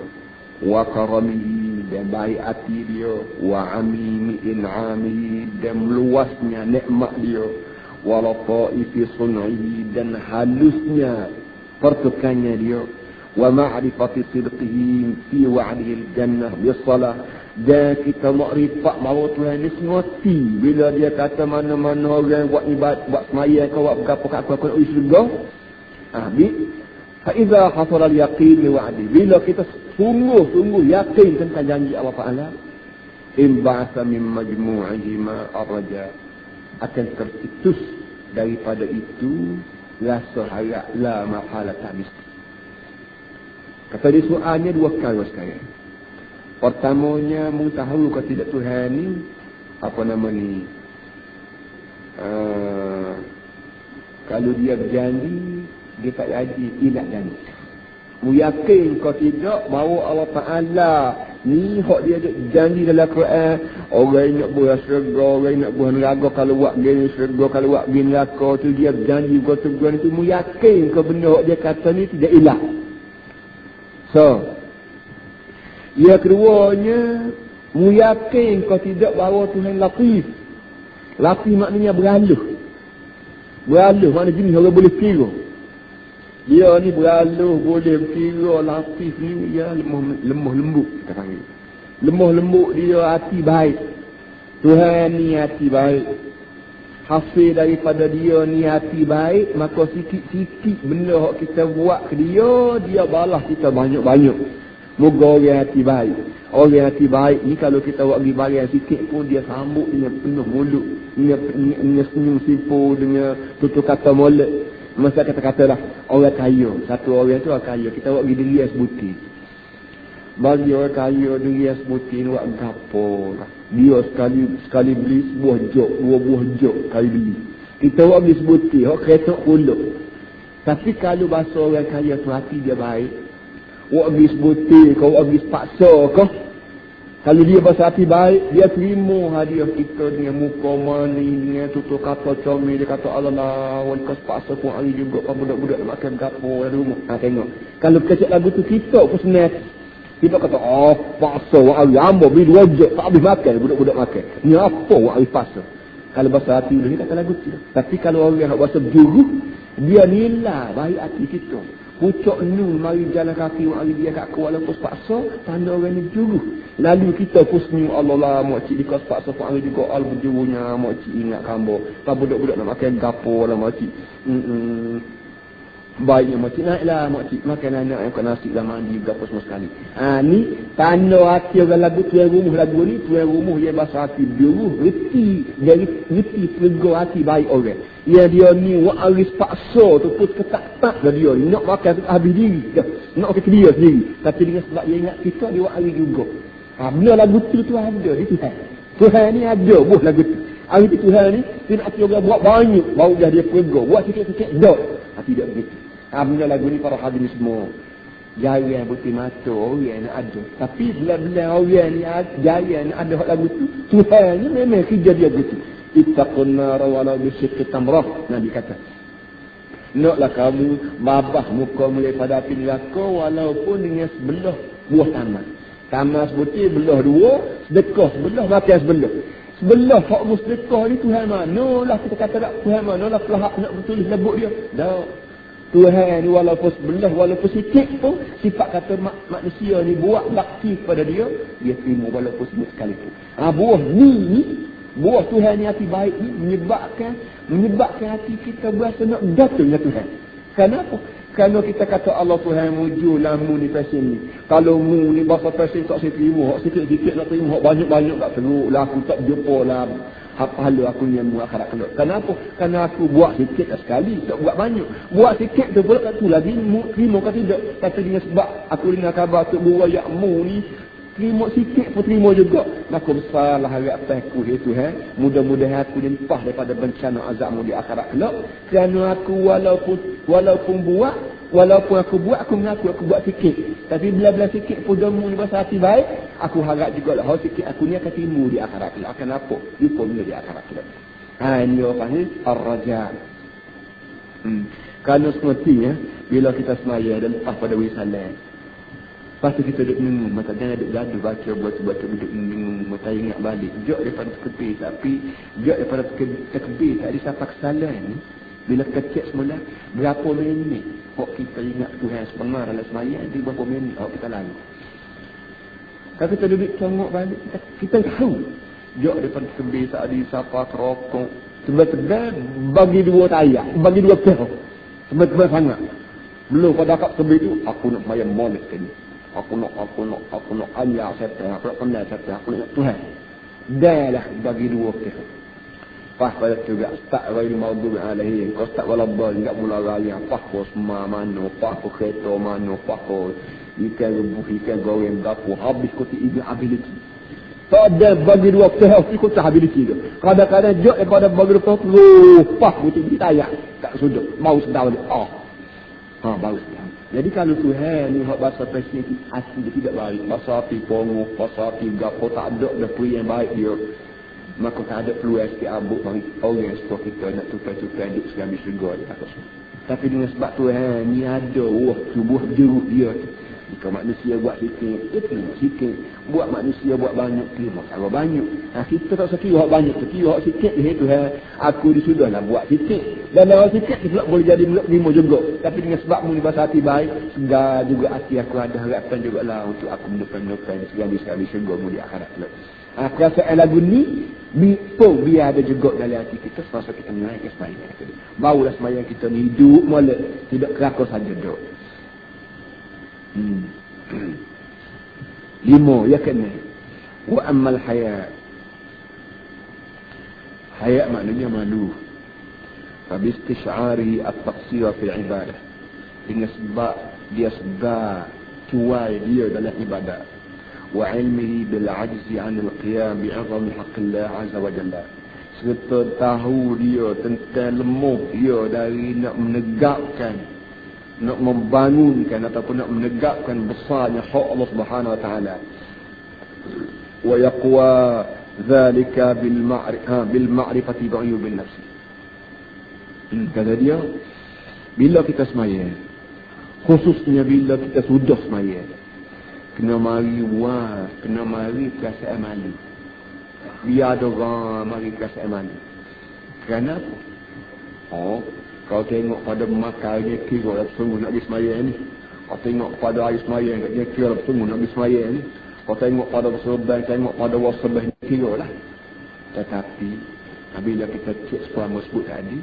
Wa karamihi, dan baik hati dia. Wa amimi in'amihi, dan meluasnya nikmat dia. Wa lataifi sun'ihi, dan halusnya pertukannya dia. Wa ma'rifati sidqihi fi wa'dihi al-jannah bisalah, dan kita makrifat bahawa Tuhan ni sengerti bila dia kata mana-mana orang buat ibadat, buat semaya kau buat berapa kat aku syurga. Fa idza hasala al-yaqin li wa'di, bila kita sungguh-sungguh yakin tentang janji Allah Ta'ala, imba'asa min majmu'ihi ma arja, akan tercetus daripada itu rasa harap la mahala tabis. Kata dia soalnya dua perkara sekarang. Pertamanya, mu tahu kau tidak Tuhan ni apa nama ni, kalau dia berjanji dia tak jadi, tidak janji. Mu yakin kau tidak bahawa Allah Ta'ala ni hak dia ada janji dalam Quran, orang nak buat syurga, orang nak buat neraka, kalau buat gini syurga, kalau buat gini neraka, tu dia berjanji kau teguran itu. Mu yakin kau benda hak dia kata ni tidak hilang. So, yang keduanya, mu yakin kau tidak bahawa Tuhan latif. Latif maknanya beraluh. Beraluh maknanya jenis orang boleh kira. Dia ni beraluh, boleh berkira. Latif ni dia lemah lembut, kita panggil. Lemah lembut dia, hati baik. Tuhan ni hati baik. Hasil daripada dia ni hati baik, maka sikit-sikit benda yang kita buat ke dia, dia balas kita banyak-banyak. Moga orang hati baik. Orang hati baik ni kalau kita buat pergi barang sikit pun dia sambut dengan penuh mulut, dengan senyum sipu, dengan tutur kata molek. Masa kata-kata lah orang kaya. Satu orang tu orang kaya, kita buat pergi diri sebuti. Bagi orang kaya diri sebuti ni buat gapo lah. Dia sekali beli sebuah jok, dua buah jok sekali beli. Kita buat beli sebuti, hok kereta puluk. Tapi kalau bahasa orang kaya tu hati dia baik, buat beli sebuti, kau buat beli paksa kau. Kalau dia bahasa hati baik, dia terima hadiah kita dengan muka mani, dengan tutur kata comel. Dia kata, Allah kau sepaksa pun hari juga, kau budak-budak nak makan gapo dalam rumah. Tengok. Kalau kecek lagu tu kita pun senang. Kita kata, paksa wak hari, hamba beli 2 jok, tak habis makan, budak-budak makan. Ni apa wak hari paksa? Kalau bahasa hati dia kata lagu tu. Tapi kalau orang yang bahasa berjuru, dia nilai baik hati kita. Pucuk nu mari jalan kaki hari dia kat kuala pos paksa, tanda orang ni juru. Lalu kita pun senyum, Allah lah mak cik dikau paksa pun hari juga al berjurunya, mak cik ingat kambo. Tak budak-budak nak makan gapo lah mak cik. Baiknya mak cik naiklah mak cik makan anak yang kena nasi lah mandi gapo semua sekali. Ni tanda hati orang lagu tuan rumah lagu ni, tuan rumah dia bahasa hati juru, reti serga hati baik orang. Ya dia ni wak aris paksa tu pun ketak-tak dah dia ni. Nak makan habis diri. Nak makan dia sendiri. Tapi dengan sebab dia ingat kita, dia wak aris juga. Benar lagu tu ada di Tuhan. Tuhan ni ada buah lagu tu. Hari tu Tuhan ni, dia nak orang buat banyak. Baru dah dia perga. Buat sikit-sikit, tak. Tidak begitu. Benar lagu ni para hadirin semua. Jaya putih mata orang nak ada. Tapi bila-bila orang ni jaya nak ada lagu tu, Tuhan ni memang kerja dia begitu. Ittaqun nara walau bisyikki tamrah, Nabi kata. Naklah kamu babah muka mulai pada api neraka walaupun dengan sebelah buah tamat. Tamat sebutir belah 2, sedekah sebelah, makan sebelah. Sebelah hak sedekah ni Tuhan mana lah kita kata tak, Tuhan mana lah pelahak nak bertulis labuk dia. Dah. Tuhan ni walaupun sebelah, walaupun sikit pun, sifat kata manusia ni buat bakti kepada dia, dia terima walaupun sedikit sekalipun. Buah ni, buah Tuhan ni hati baik ni menyebabkan hati kita berasa nak jatuh dengan Tuhan. Kenapa? Kerana kita kata Allah Tuhan mujulah mu ni pasien ni. Kalau mu ni bahasa pasien tak saya terima, hak sikit-sikit nak terima, hak banyak-banyak tak teruk lah, aku tak jumpa lah pahala aku ni mu akhirat kelak. Kenapa? Kerana aku buat sikit sekali, tak buat banyak. Buat sikit tu pula tak tu lagi mu terima ke tidak. Kata dengan sebab aku dengar khabar tu buaya mu ni terima sikit pun terima juga. Maka besarlah harapan aku ya Tuhan. Mudah-mudahan aku limpah daripada bencana azabmu di akhirat kelak. Kerana aku walaupun aku buat, aku mengaku aku buat sikit. Tapi bila-bila sikit pun damu ni bahasa hati baik, aku harap juga lah sikit aku ni akan timbul di akhirat kelak. Akan apa? Jumpa bila di akhirat kelak. Ini orang panggil ar-raja. Kerana semestinya bila kita semaya dan lepas pada wisalah, lepas tu kita duduk menunggu, maka jangan duduk gaduh baca buat duduk menunggu, maka ingat balik. Jok daripada terkebir, tapi jok daripada terkebir tadi sampai kesalahan ni, bila kita cek semula, berapa minit kok kita ingat Tuhan sebenar dalam sembahyang, di berapa minit kok kita lalu. Kalau kita duduk tengok balik, kita tahu jok daripada terkebir tadi sampai kerokok, tebal-tebal bagi dua tayak, bagi dua kira, tebal-tebal sangat. Belum pada akak terkebir tu, aku nak sembahyang molek tadi. Aku nak ayah setan, aku nak kenal setan, aku nak Tuhan. Dah lah bagi dua kira. Pas pada tu juga start ghairil maghdubi alaihim, kau start waladdallin, enggak mula raya, pas kau semua mano, pas kau kereta mano, pas kau ikan rebus, ikan goreng dapur, habis kau tiga ability. Tak ada bagi dua kira, kau tak ability tu. Kadang-kadang jok daripada bagi dua kira, pas kau tiga tayak, tak sudut, mau sedar balik. Baru sedar. Jadi kalau Tuhan ni hak bahasa pasien hati dia tidak baik, bahasa hati pongoh, bahasa hati gapo tak ada dah peri yang baik dia, maka tak ada peluang sikit abuk bagi orang supaya kita nak tupai-tupai duk segambi syurga dia kata. Tapi dengan sebab Tuhan ni ada tubuh jeruk dia tu. Jika manusia buat sikit, terima sikit. Buat manusia buat banyak, terima cara banyak. Kita tak sekira banyak, sekira sikit dia Tuhan. Aku dia sudahlah buat sikit. Dan kalau sikit dia pula boleh jadi terima juga. Tapi dengan sebab mu ni bahasa hati baik, segar juga hati aku ada harapan juga lah untuk aku menupai-menupai segambi-segambi syurga mu di akhirat tu. Aku rasa lagu ni biar ada juga dalam hati kita semasa kita menaikkan sembahyang kita. Barulah sembahyang kita ni hidup molek, tidak kerakau saja duk. 5 ya kena. Wa ammal haya. Haya maknanya malu. Fa bi istish'ari at-taqsir fi ibadah. Dengan sebab dia sedar cuai dia dalam ibadat. Wa ilmihi bil ajzi 'an al-qiyam bi 'azami haqqillah 'azza wa jalla. Serta tahu dia tentang lemah dia dari nak menegakkan, nak membangunkan ataupun nak menegakkan besarnya hak Allah Subhanahu wa taala. Wa yaqwa dhalika bil ma'rifati bi'uyubin nafs. Kata dia, bila kita sembahyang, khususnya bila kita sudah sembahyang, kena mari perasaan malu. Biar ada orang mari perasaan malu. Kenapa? Kau tengok pada makannya kira sungguh nak pergi sembahyang ni. Kau tengok pada air sembahyang dia kira sungguh nak pergi sembahyang ni. Kau tengok pada serban, tengok pada wasbah ni kira lah. Tetapi bila kita cek selama sebut tadi,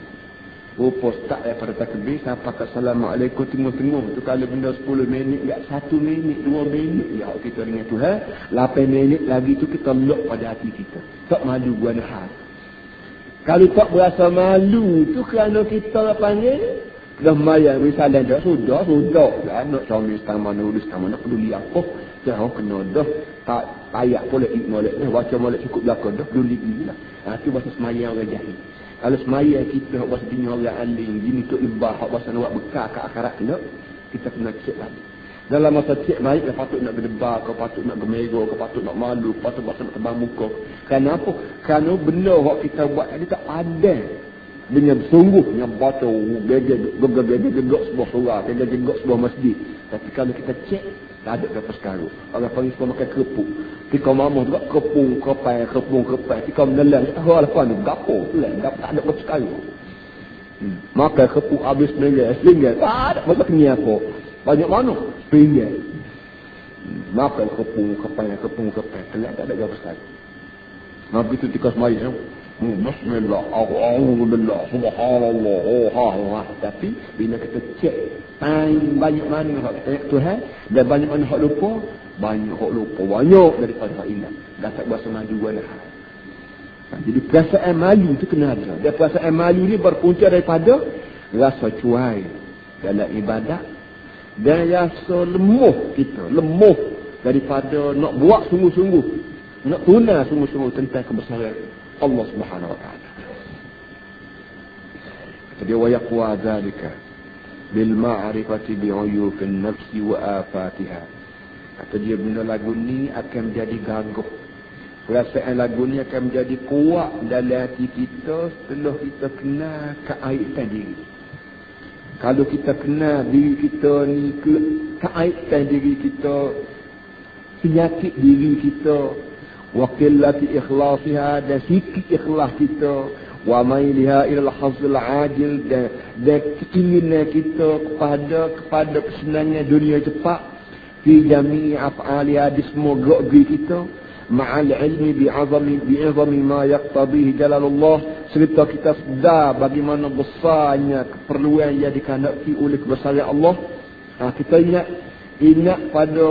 rupa start daripada takbir sampai ke assalamualaikum tengok-tengok tu kalau benda 10 minit, enggak 1 minit, 2 minit ya kita dengan Tuhan, 8 minit lagi tu kita lock pada hati kita. Tak malu buat hal. Kalau tak berasa malu tu kerana kita panggil dah mayang misalnya dah sudah nak suami setang mana urus setang mana peduli apa jangan kena dah tak payah boleh ignorant baca molek cukup belakang dah peduli gila. Tu bahasa semayang orang jahil. Kalau semayang kita bahasa dunia orang alim gini tu ibah bahasa nak bekal ke akhirat kita kena cek lagi. Dalam masa cek baik dia patut nak berdebar, kau patut nak gemego, kau patut nak malu, kau patut nak tebang muka. Kenapa? Kerana benda yang kita buat tadi tak padan dengan sungguhnya baca gegak sebuah surah, gegak sebuah masjid. Tapi kalau kita cek, tak ada apa sekarang. Orang panggil semua makan kerupuk. Tika mamah juga kepung kepai. Tika menelan, lepas ni gapo lah, tak ada apa sekarang. Makan kerupuk habis RM1, tak ada masa kena apa. Banyak mana? RM1. Makan kepung kepai, kelak tak ada apa sekarang. Begitu tika semayang. Bismillah, Alhamdulillah, Subhanallah, Tapi bila kita cek banyak mana hak kita Tuhan dan banyak mana hak lupa, banyak daripada hak ingat. Dapat bahasa maju dah. Jadi perasaan malu tu kena ada. Dan perasaan malu ni berpunca daripada rasa cuai dalam ibadat dan rasa lemah kita, lemah daripada nak buat sungguh-sungguh, nak tunai sungguh-sungguh tentang kebesaran Allah Subhanahu wa taala. Jadi wa yaqwa zalika bil ma'rifati bi uyufin nafsi wa afatiha. Kata dia benda lagu ni akan menjadi gagah. Perasaan lagu ni akan menjadi kuat dalam hati kita setelah kita kenal keaiban diri. Kalau kita kenal diri kita ni, keaiban diri kita, penyakit diri kita, wa qillati ikhlasiha, dan sikit ikhlas kita, wa mailiha ila al-hazzil ajil, dan keinginan kita kepada kesenangan dunia cepat, fi jami'i af'aliha, di semua gerak kita, ma'al ilmi bi'azami ma yaqtadihi jalalullah, serta kita sedar bagaimana besarnya keperluan yang dikehendaki oleh kebesaran Allah. Kita ingat pada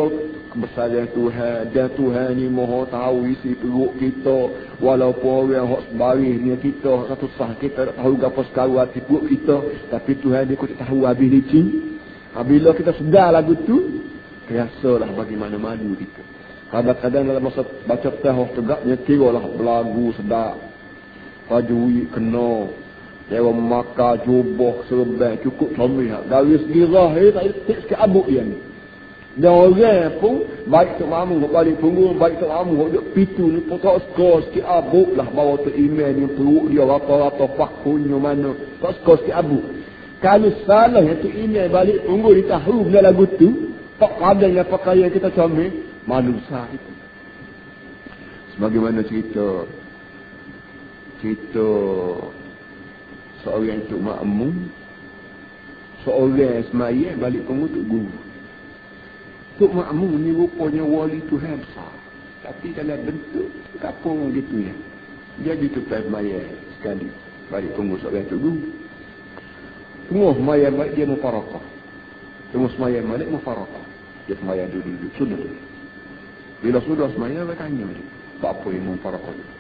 kebesaran Tuhan, dan Tuhan ni maha tahu isi perut kita, walaupun orang hak sebaris ni kita satu sah kita tak tahu apa sekarang hati perut kita, tapi Tuhan dia tak tahu habis licin. Bila kita sedar lagu tu, terasalah bagaimana malu kita. Kadang-kadang dalam masa baca tahun tegaknya kira lah belagu sedap, pajui kena, dewa maka jubah serban cukup suami dari segi zahir tak sikit abuk dia ni. Dan orang pun baik tu mamu balik punggung, baik tu mamu duk pitu ni pun tak skor sikit abuk lah, bawa tu email ni perut dia rata-rata fakunya mana tak skor sikit abuk. Kalau salah yang tu email balik punggung dia tahu benda lagu tu tak ada yang pakaian kita comel, malu besar itu. Sebagaimana cerita seorang Tok Makmum, seorang semaya balik punggung Tok Guru. Tok Makmum ni rupanya wali Tuhan besar, tapi dalam bentuk kapung gitu ya. Dia gitu semaya sekali balik punggung seorang Tok Guru. Tengah semaya balik dia mufarakah. Tengah semaya balik mufarakah. Dia semaya dulu sudah. Bila sudah semaya, dia tanya dia, apa yang mufarakah itu?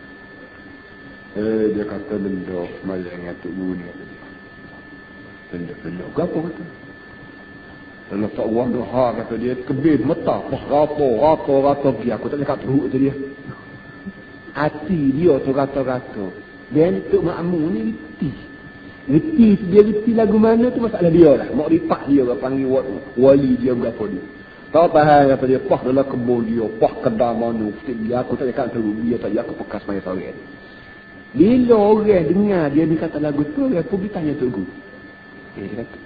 Dia kata benda semaya yang Tok Guru ni. Benda. Apa kata? Kalau tak wadah, kata dia, kebir, mata, rata pergi. Aku tak cakap teruk tu dia. Hati dia tu rata-rata. Dan Tok Makmum ni dia reti lagu mana tu masalah dia lah. Mak ripak dia, panggil wali dia berapa dia. Tahu tahan apa dia, pah dalam kebun dia, pah kedai mana, dia aku tak cakap teruk, dia tak aku pekas main sorang. Bila orang dengar dia kata lagu tu, dia pun bertanya Tok Guru. Dia kata,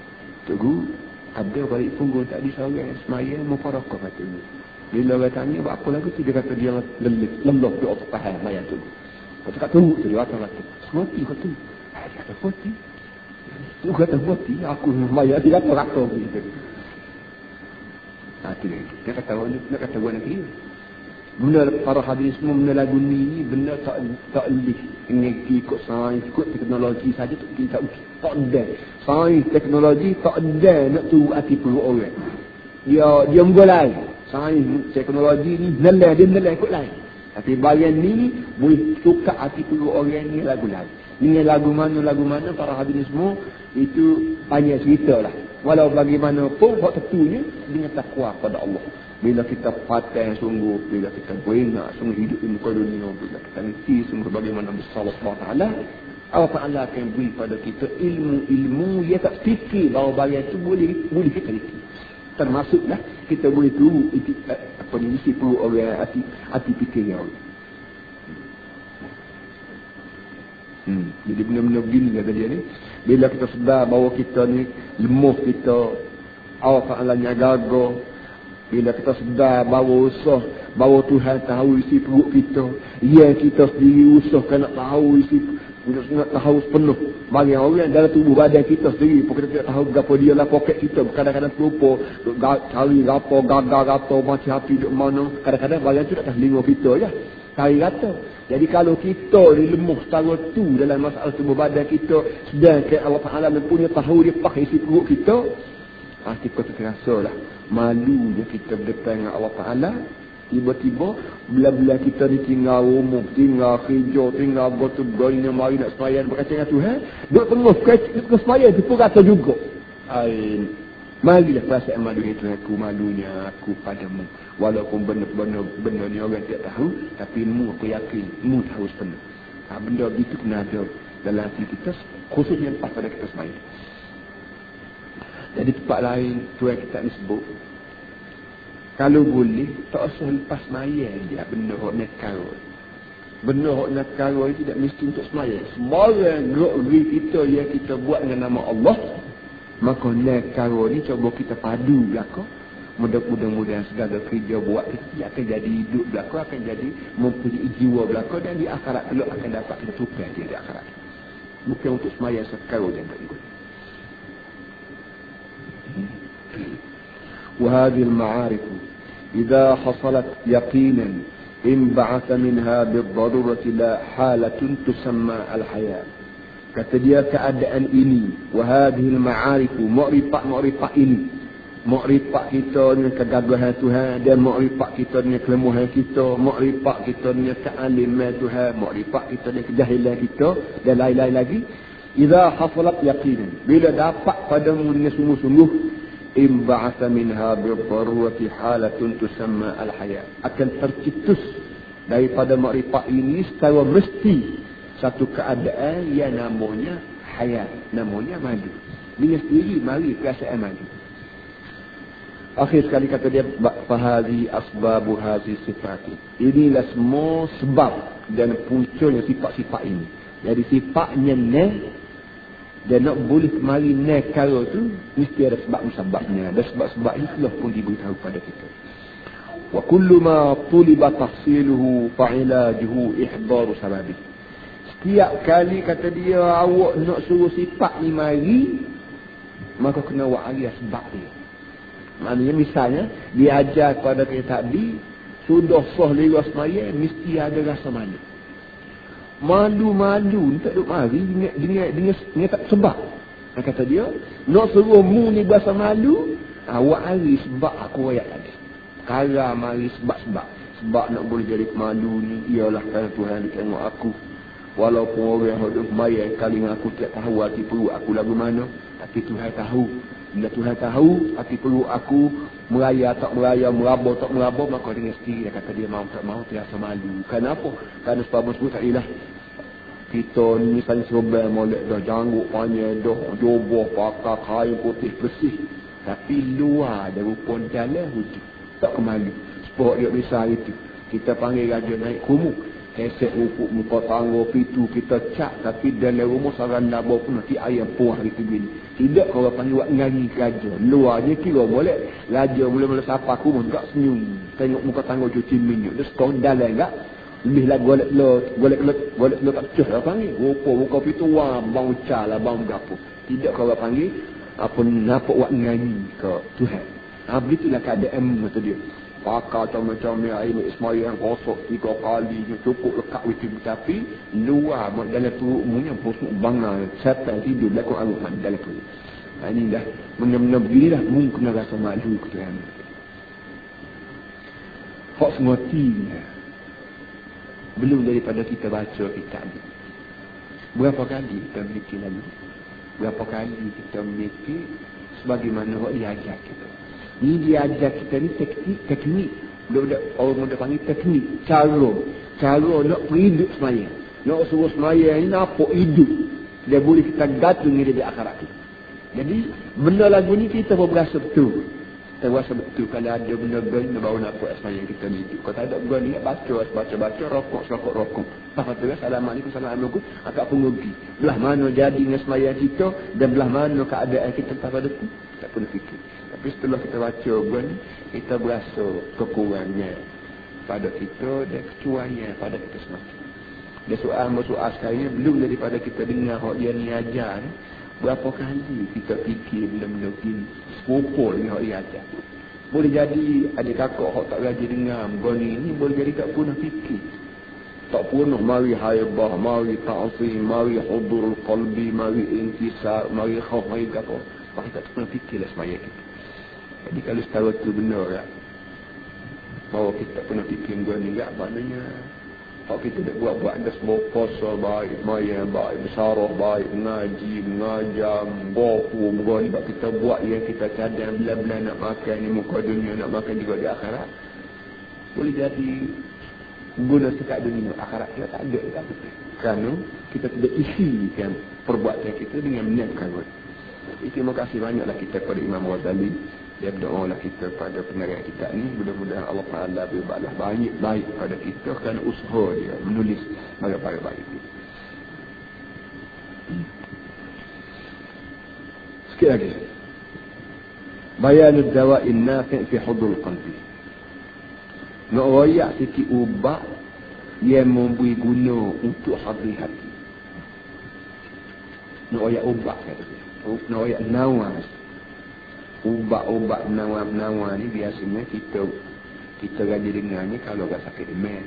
Tok Guru, ada balik punggung tak di sorang, semaya mufarakah kata Tok Guru. Bila orang tanya, apa lagu tu, dia kata dia lelah dia otak tahan main Tok Guru. Kau cakap teruk tu, dia kata, semati kau tu. Dia kata, semati. Dia kata, semati, aku maya, dia kata rata begitu. Dia kata buat nak kira. Benda para hadis semua, benda lagu ni benda tak boleh ikut sains, ikut teknologi saja tak ada. Sains, teknologi tak ada nak tu hati perut orang. Dia mulai sains, teknologi ni dia ikut lain. Tapi bagian ni boleh tukar hati perut orang ni lagu lain. Ini lagu mana para hadis semua itu banyak cerita lah. Walau bagaimanapun, hak tentunya dengan takwa pada Allah. Bila kita patah sungguh, bila kita berinak sungguh hidup di muka dunia, bila kita ngerti sungguh bagaimana besar Allah Ta'ala akan beri pada kita ilmu yang tak fikir bahawa bagian itu boleh kita riki. Termasuklah kita boleh tahu isi perut orang, hati fikirnya orang. Jadi benda-benda begini kata dia ni, bila kita sedar bahawa kita ni lemah, kita Allah Ta'alanya gagah, bila kita sedar bahawa Tuhan tahu isi perut kita, kita sendiri usah nak tahu nak tahu sepenuh bagi orang dalam tubuh badan kita sendiri pun kita tidak tahu berapa dia lah poket kita. Kadang-kadang terlupa cari gagal macam hati duk mana, kadang-kadang bagian tu tak telinga kita je cari rata. Jadi kalau kita ni lemah setara tu dalam masalah tubuh badan kita, sedangkan Allah Ta'ala mempunyai tahu dia pakai isi perut kita, kita terasa lah malu je kita berdepan dengan Allah Ta'ala. Tiba-tiba bila-bila kita ni tinggal rumah, tinggal kerja, tinggal bertugas, mari nak sembahyang berkata dengan Tuhan, duk tengah sembahyang tu pun rasa juga. Marilah perasaan malu itu aku, malunya aku padamu. Walaupun benda ni orang tak tahu, tapi ilmu aku yakin, ilmu tahu sepenuh. Benda gitu kena ada dalam hati kita, khususnya lepas pada kita sembahyang. Jadi tempat lain Tuhan kita ni sebut, kalau boleh tak usah lepas sembahyang dia benda hok nakal. Benda hok nakal itu tidak mesti untuk sembahyang. Sembarang gerak kita yang kita buat dengan nama Allah, maka nakal ni cuba kita padu belaka. Mudah-mudahan segala kerja buat kita akan jadi hidup belaka, akan jadi mempunyai jiwa belaka, dan di akhirat kelak akan dapat kita tupai dia di akhirat. Bukan untuk sembahyang sekarang je tak ikut. وهذه المعارف إذا حصلت يقينا انبعث منها بالضرورة لا حالة تسمى الحياة. Kata dia keadaan ini, وهذه المعارف makrifat ini, makrifat kita dengan kegagahan Tuhan, dan makrifat kita dengan kelemahan kita, makrifat kita dengan kealiman Tuhan, makrifat kita dengan kejahilan kita, dan lain-lain lagi. Idza hasalat yaqinan, bila dapat padamu dengan sungguh-sungguh, imba'atha minha bi-darurati halatun tusamma al-hayat, akan tercetus daripada makrifat ini secara mesti satu keadaan yang namanya hayat, namanya malu. Dia sendiri mari perasaan malu. Akhir sekali kata dia, fahadhi asbabu hadhi sifati, inilah semua sebab dan punculnya sifat-sifat ini. Jadi sifatnya dan nak boleh kemari nakal tu mesti ada sebab-sebabnya, dan sebab-sebab itulah pun diberitahu pada kita. Wa kullu ma tuliba tahsiluhu fa'ilajuhu ihdaru sababi. Setiap kali kata dia awak nak suruh sifat ni mari, maka kena buat ada sebab dia. Maknanya misalnya dia ajar kepada kita tadi, sudah sah lewat sembahyang mesti ada rasa malu. Malu-malu tak duk mari dengan tak sebab. Kata dia, nak suruh mu ni berasa malu, awak hari sebab aku ayat tadi. Kala mari sebab-sebab. Sebab nak boleh jadi malu ni ialah kerana Tuhan tengok aku. Walaupun orang yang duk sembahyang kali dengan aku tak tahu hati perut aku lagu mana, tapi Tuhan tahu. Bila Tuhan tahu hati perut aku meraya tak meraya, meraba tak meraba, maka dengan sendiri dia kata dia mau tak mau terasa malu. Kenapa? Kerana sebab sebut tak ilah. Kita ni misalnya serban molek dah janggut panjang dah, joboh pakai kain putih bersih, tapi luar ada rupa dalam itu tak kemalu. Sebab dia bisa itu kita panggil raja naik kumu, hesek rupuk muka tangga pintu kita cat, tapi dalam rumah sarang nabau pun nanti ayam puah gitu gini. Tidak kalau panggil buat ngari raja. Luar je kira boleh. Raja mula-mula sapa aku pun tak senyum. Tengok muka tangga cuci minyak. Dia sekarang dalam tak? Lebih lah golek tak ceh lah panggil. Rupa pintu wah bang ucar lah bang berapa. Tidak kalau panggil apa nampak buat ngari ke Tuhan. Begitulah keadaan kata dia. Pakar macam-macam air Ismail yang kosok 3 kali cukup lekat itu, tapi luar dalam perutmu yang pusuk bangal setan tidur belakang aruman dalam perut. Ini dah benar-benar beginilah mungkin kena rasa malu ke Tuhan. Hak semua tiga belum daripada kita baca kitab ni. Berapa kali kita memiliki lalu, berapa kali kita memiliki sebagaimana hak dia ajar kita. Ini dia ajar kita ni teknik. Orang muda panggil teknik. Cara nak hidup semaya. Nak suruh semaya ni nampak hidup. Dia boleh kita gantung dia di akhirat kita. Jadi benda lagu ni kita pun berasa betul. Kita berasa betul kalau ada benda-benda baru nampak semaya kita ni hidup. Kalau tak ada benda ni baca, rokok. Apa tu? Assalamualaikum. Agak pengugi. Belah mana jadi dengan semaya kita dan belah mana keadaan kita pada tu. Tak pernah fikir. Tapi setelah kita baca pun, kita berasa kekurangan pada kita dan kecuaian pada kita semasa. Dan soal sekarang ni, belum daripada kita dengar hak dia ni ajar ni, berapa kali kita fikir benda-benda begini, serupa dengan hak dia ajar. Boleh jadi adik kakak hak tak rajin dengar begini ni, boleh jadi tak pernah fikir. tak penuh, mari haibah, mari ta'zim, mari hudurul qalbi, mari intisar, mari khauf, mari apa. Maka kita tak pernah fikirlah semaya kita. Jadi kalau setara tu benar ya, bahawa kita tak pernah fikir gua ni tak, maknanya kalau kita dah buat-buat ada semua puasa baik, maya baik, bersarah baik, ngaji, mengajar, boku, berani, kita buat yang kita cadang bila-bila nak makan ni muka dunia, nak makan juga di akhirat. Boleh jadi guna sekat dunia, akhirat kita tak ada tak? Kerana kita tidak isikan perbuatan kita dengan menyiapkan. Terima kasih banyaklah kita kepada Imam Ghazali. Dia berdoalah kita pada pengarang kita ni. Mudah-mudahan Allah Ta'ala berbalas baik pada kita kerana usaha dia menulis baik-baik. Sikit lagi. Bayanud dawa'in nafi' fi hudul qalbi. Nak royak sikit ubat yang memberi guna untuk hati hati. Nak royak ubat kata dia. Nak royak nawas. Ubat-ubat menawar-menawar ni biasanya kita gaji dengannya kalau orang sakit demam.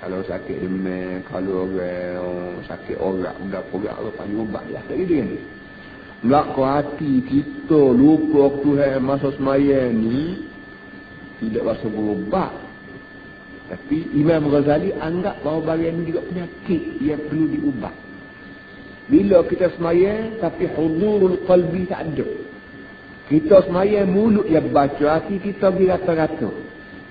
Kalau sakit demam, kalau orang sakit orak, ugat-ugat orang panggil ubat lah. Tak gitu kan? Melakau hati kita lupa Tuhan masa semaya ni tidak rasa berubat. Tapi Imam Ghazali anggap bahawa bagian ini juga penyakit yang perlu diubat. Bila kita semaya tapi hudurul qalbi tak ada. Kita semaya mulut yang baca, hati kita pergi rata-rata.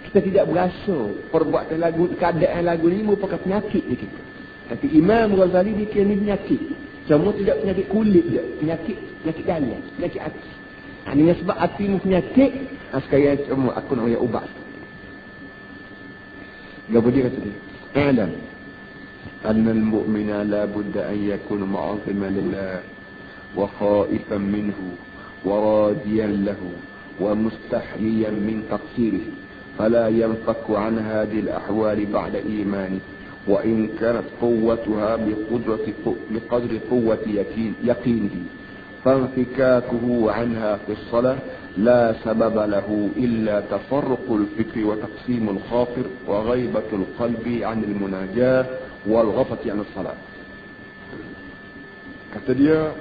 Kita tidak berasa perbuatan lagu, keadaan lagu ni merupakan penyakit di kita. Tapi Imam Ghazali dia ni penyakit. Cuma tidak penyakit kulit dia, penyakit dalam, penyakit hati. Dengan sebab hatimu penyakit, sekarang cuma aku nak raya ubat. Gapa dia kata dia? Alam anna al-mu'mina la budda an yakuna ma'aziman lillah wa khaifan minhu وراجيا له ومستحييا من تقصيره فلا ينفك عن هذه الأحوال بعد إيمانه وإن كانت قوتها بقدر قوة يقينه فانفكاكه عنها في الصلاة لا سبب له إلا تفرق الفكر وتقسيم الخاطر وغيبة القلب عن المناجاة والغفلة عن الصلاة. Kata dia,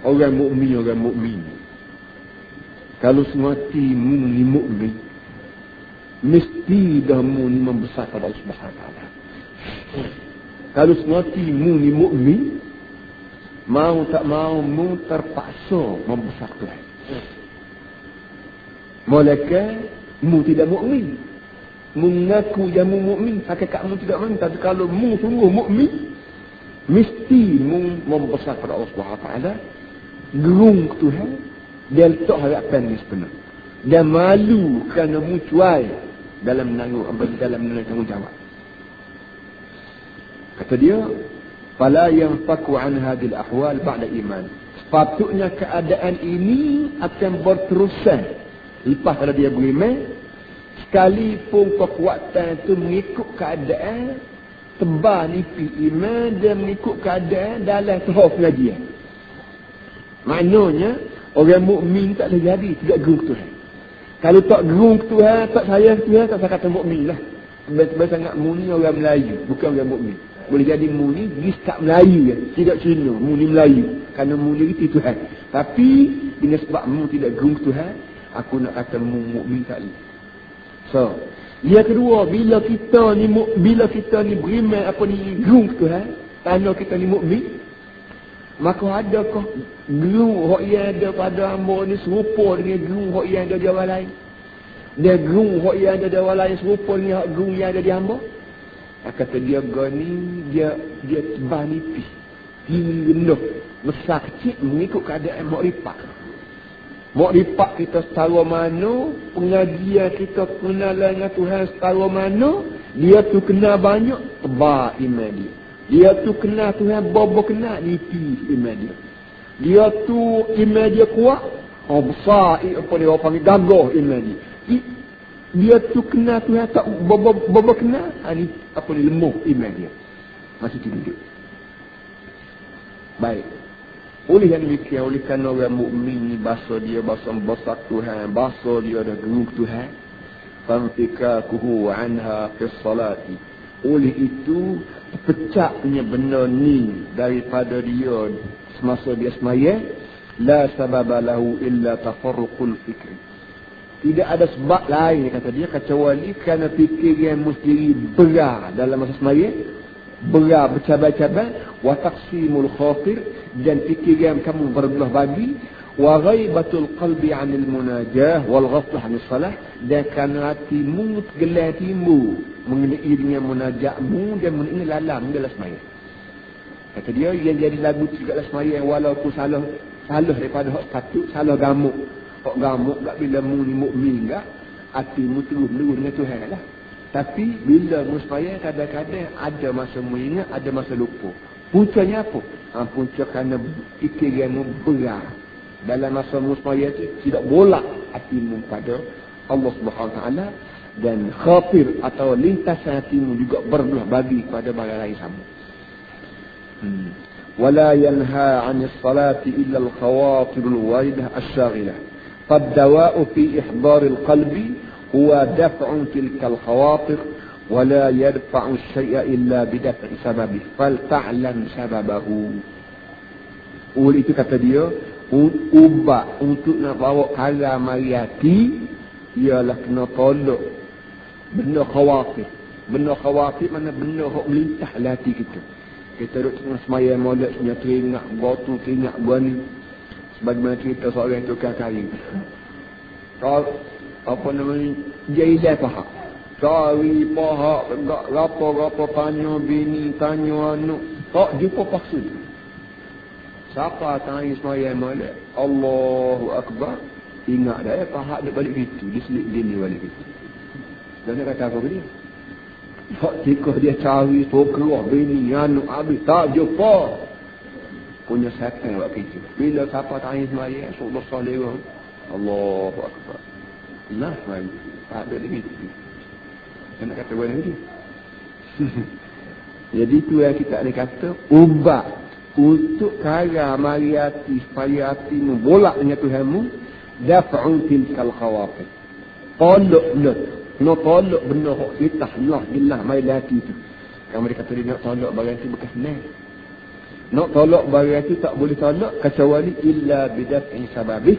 orang mukmin kalau sematimu ni mukmin, mesti dah mu ni membesar pada Allah Subhanahu Wa Taala. Kalau sematimu ni mukmin, mau tak mau mu terpaksa membesar Tuhan. Malaikat mu tidak mukmin, mengaku dia mu mukmin, hakikat mu tidak mukmin. Tapi kalau mu sungguh mukmin, mesti mu membesar pada Allah Subhanahu Wa Taala. Gerung Tuhan, dia letak harapan ni sebenar. Dia malu kerana mucuai dalam tanggungjawab. Kata dia, fala yanfaku an hadil ahwal ba'da iman. Sepatutnya keadaan ini akan berterusan lepas kalau dia beriman. Sekalipun kekuatan itu mengikut keadaan tebal nipi iman dan mengikut keadaan dalam tahap pengajian. Maknanya orang mukmin tak boleh jadi tidak gerung Tuhan. Kalau tak gerung Tuhan, tak sayang Tuhan, tak saya kata mukmin lah. Sebab sangat mu ni orang Melayu, bukan orang mukmin. Boleh jadi mu ni tak Melayu ya, tidak Cina, mu ni Melayu. Kerana mu ni reti Tuhan. Tapi dengan sebab mu tidak gerung Tuhan, aku nak kata mu mukmin tak boleh. So, yang kedua, bila kita ni beriman apa ni gerung Tuhan, tanya kita ni mukmin, maka adakah gerung hak yang ada pada hamba ni serupa dengan gerung hak yang ada di orang lain? Dan gerung hak yang ada di orang lain serupa dengan hak gerung yang ada di hamba? Kata dia ni dia tebal nipis, tinggi rendah, besar kecil mengikut keadaan makrifat. Makrifat kita setara mana, pengajian kita kenalan dengan Tuhan setara mana, dia tu kenal banyak, tebal iman dia. Dia tu kenal Tuhan, bobo kenal, nipis iman dia. Dia tu iman dia kuat, besar, apa dia orang panggil gagah iman dia. Dia tu kenal Tuhan, tak bobo kenal, ni apa ni lemah iman dia. Masih tidur. Baik. Oleh yang demikian, oleh kerana orang mukmin ni bahasa dia bahasa besar Tuhan, bahasa dia dah gerung Tuhan. Famfikakuhu anha fi salati Oleh itu, pecahnya benda ni daripada dia semasa dia semaya, la sababalahu illa tafarruqul fikri. Tidak ada sebab lain, kata dia, kecuali kerana fikir yang mesti berar dalam masa semaya, berar bercabar-cabar, wa taqsimul khatir, dan fikir yang kamu berbelah bagi, wa ghaibatul qalbi 'anil munajah wal ghaflah 'anis salah, dan kerana hatimu tergelar hatimu mengenai dengan munajatmu dan mengenai lalam dalam semaya. Kata dia, yang jadi lagu juga dalam semaya walaupun salah daripada hak patut, salah gamuk. Hak gamuk tak bila mu ni mukmin enggak, hatimu terus meluru dengan Tuhan lah. Tapi bila mu semaya, kadang-kadang ada masa mu ingat, ada masa lupa. Puncanya apa? Punca kerana fikiranmu berat. Dalam masa musmaya itu tidak bolak hatimu pada Allah Subhanahu Wa Taala, dan khatir atau lintasan hatimu juga berbelah bagi pada barang lain sama. Wala yanha 'anis salati illa al-khawatirul waridah asy-syaghilah. Fad-dawa'u fi ihdaril qalbi huwa daf'un tilkal khawatir wala yadfa'u syai'a illa bidaf'i sababi fal ta'lam sababahu. Oleh itu kata dia, ubat untuk nak bawa kara mari hati ialah kena tolak benda khawatir. Benda khawatir mana benda yang melintas dalam hati kita. Kita duduk tengah semaya molek punya teringat batu, teringat buani. Sebagaimana cerita seorang tukar kayu. Kalau apa namanya, dia ilai pahak. Cari pahak, rapa-rapa tanya bini, tanya anak. Tak jumpa paksa. Siapa tanya semaya molek? Allahu Akbar. Ingat dah pahak dia balik situ. Dia selit bini balik situ. Dan dia kata apa ke dia? Ketika dia cari keluar bini, anak habis, tak jumpa. Punya setan buat kerja. Bila siapa tanya semaya, Allah salih. Allahu Akbar. Nah, semaya. Tak ada lagi. Saya nak kata buat lagi. Jadi itu yang kita ada kata, ubat untuk kara mari hati, supaya hatimu bolak dengan Tuhanmu, daf'un tilkal khawatir. Tolak benda. Nak tolak benda hak fitah Allah billah mai hati tu. Kamu dia kata dia nak tolak barang tu bekas naik. Nak tolak barang tu tak boleh tolak kecuali illa bidaf'i sababih.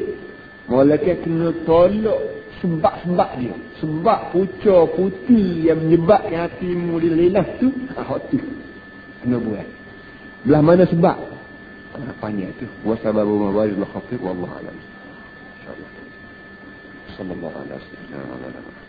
Malaikat kena tolak sebab-sebab dia. Sebab puca putih yang menyebabkan hatimu lilah tu, hak tu kena buat. Belah mana sebab? Panjang tu. Wa sababu mabaridul khatir wallahu a'lam. Insyaallah. Sallallahu alaihi wasallam.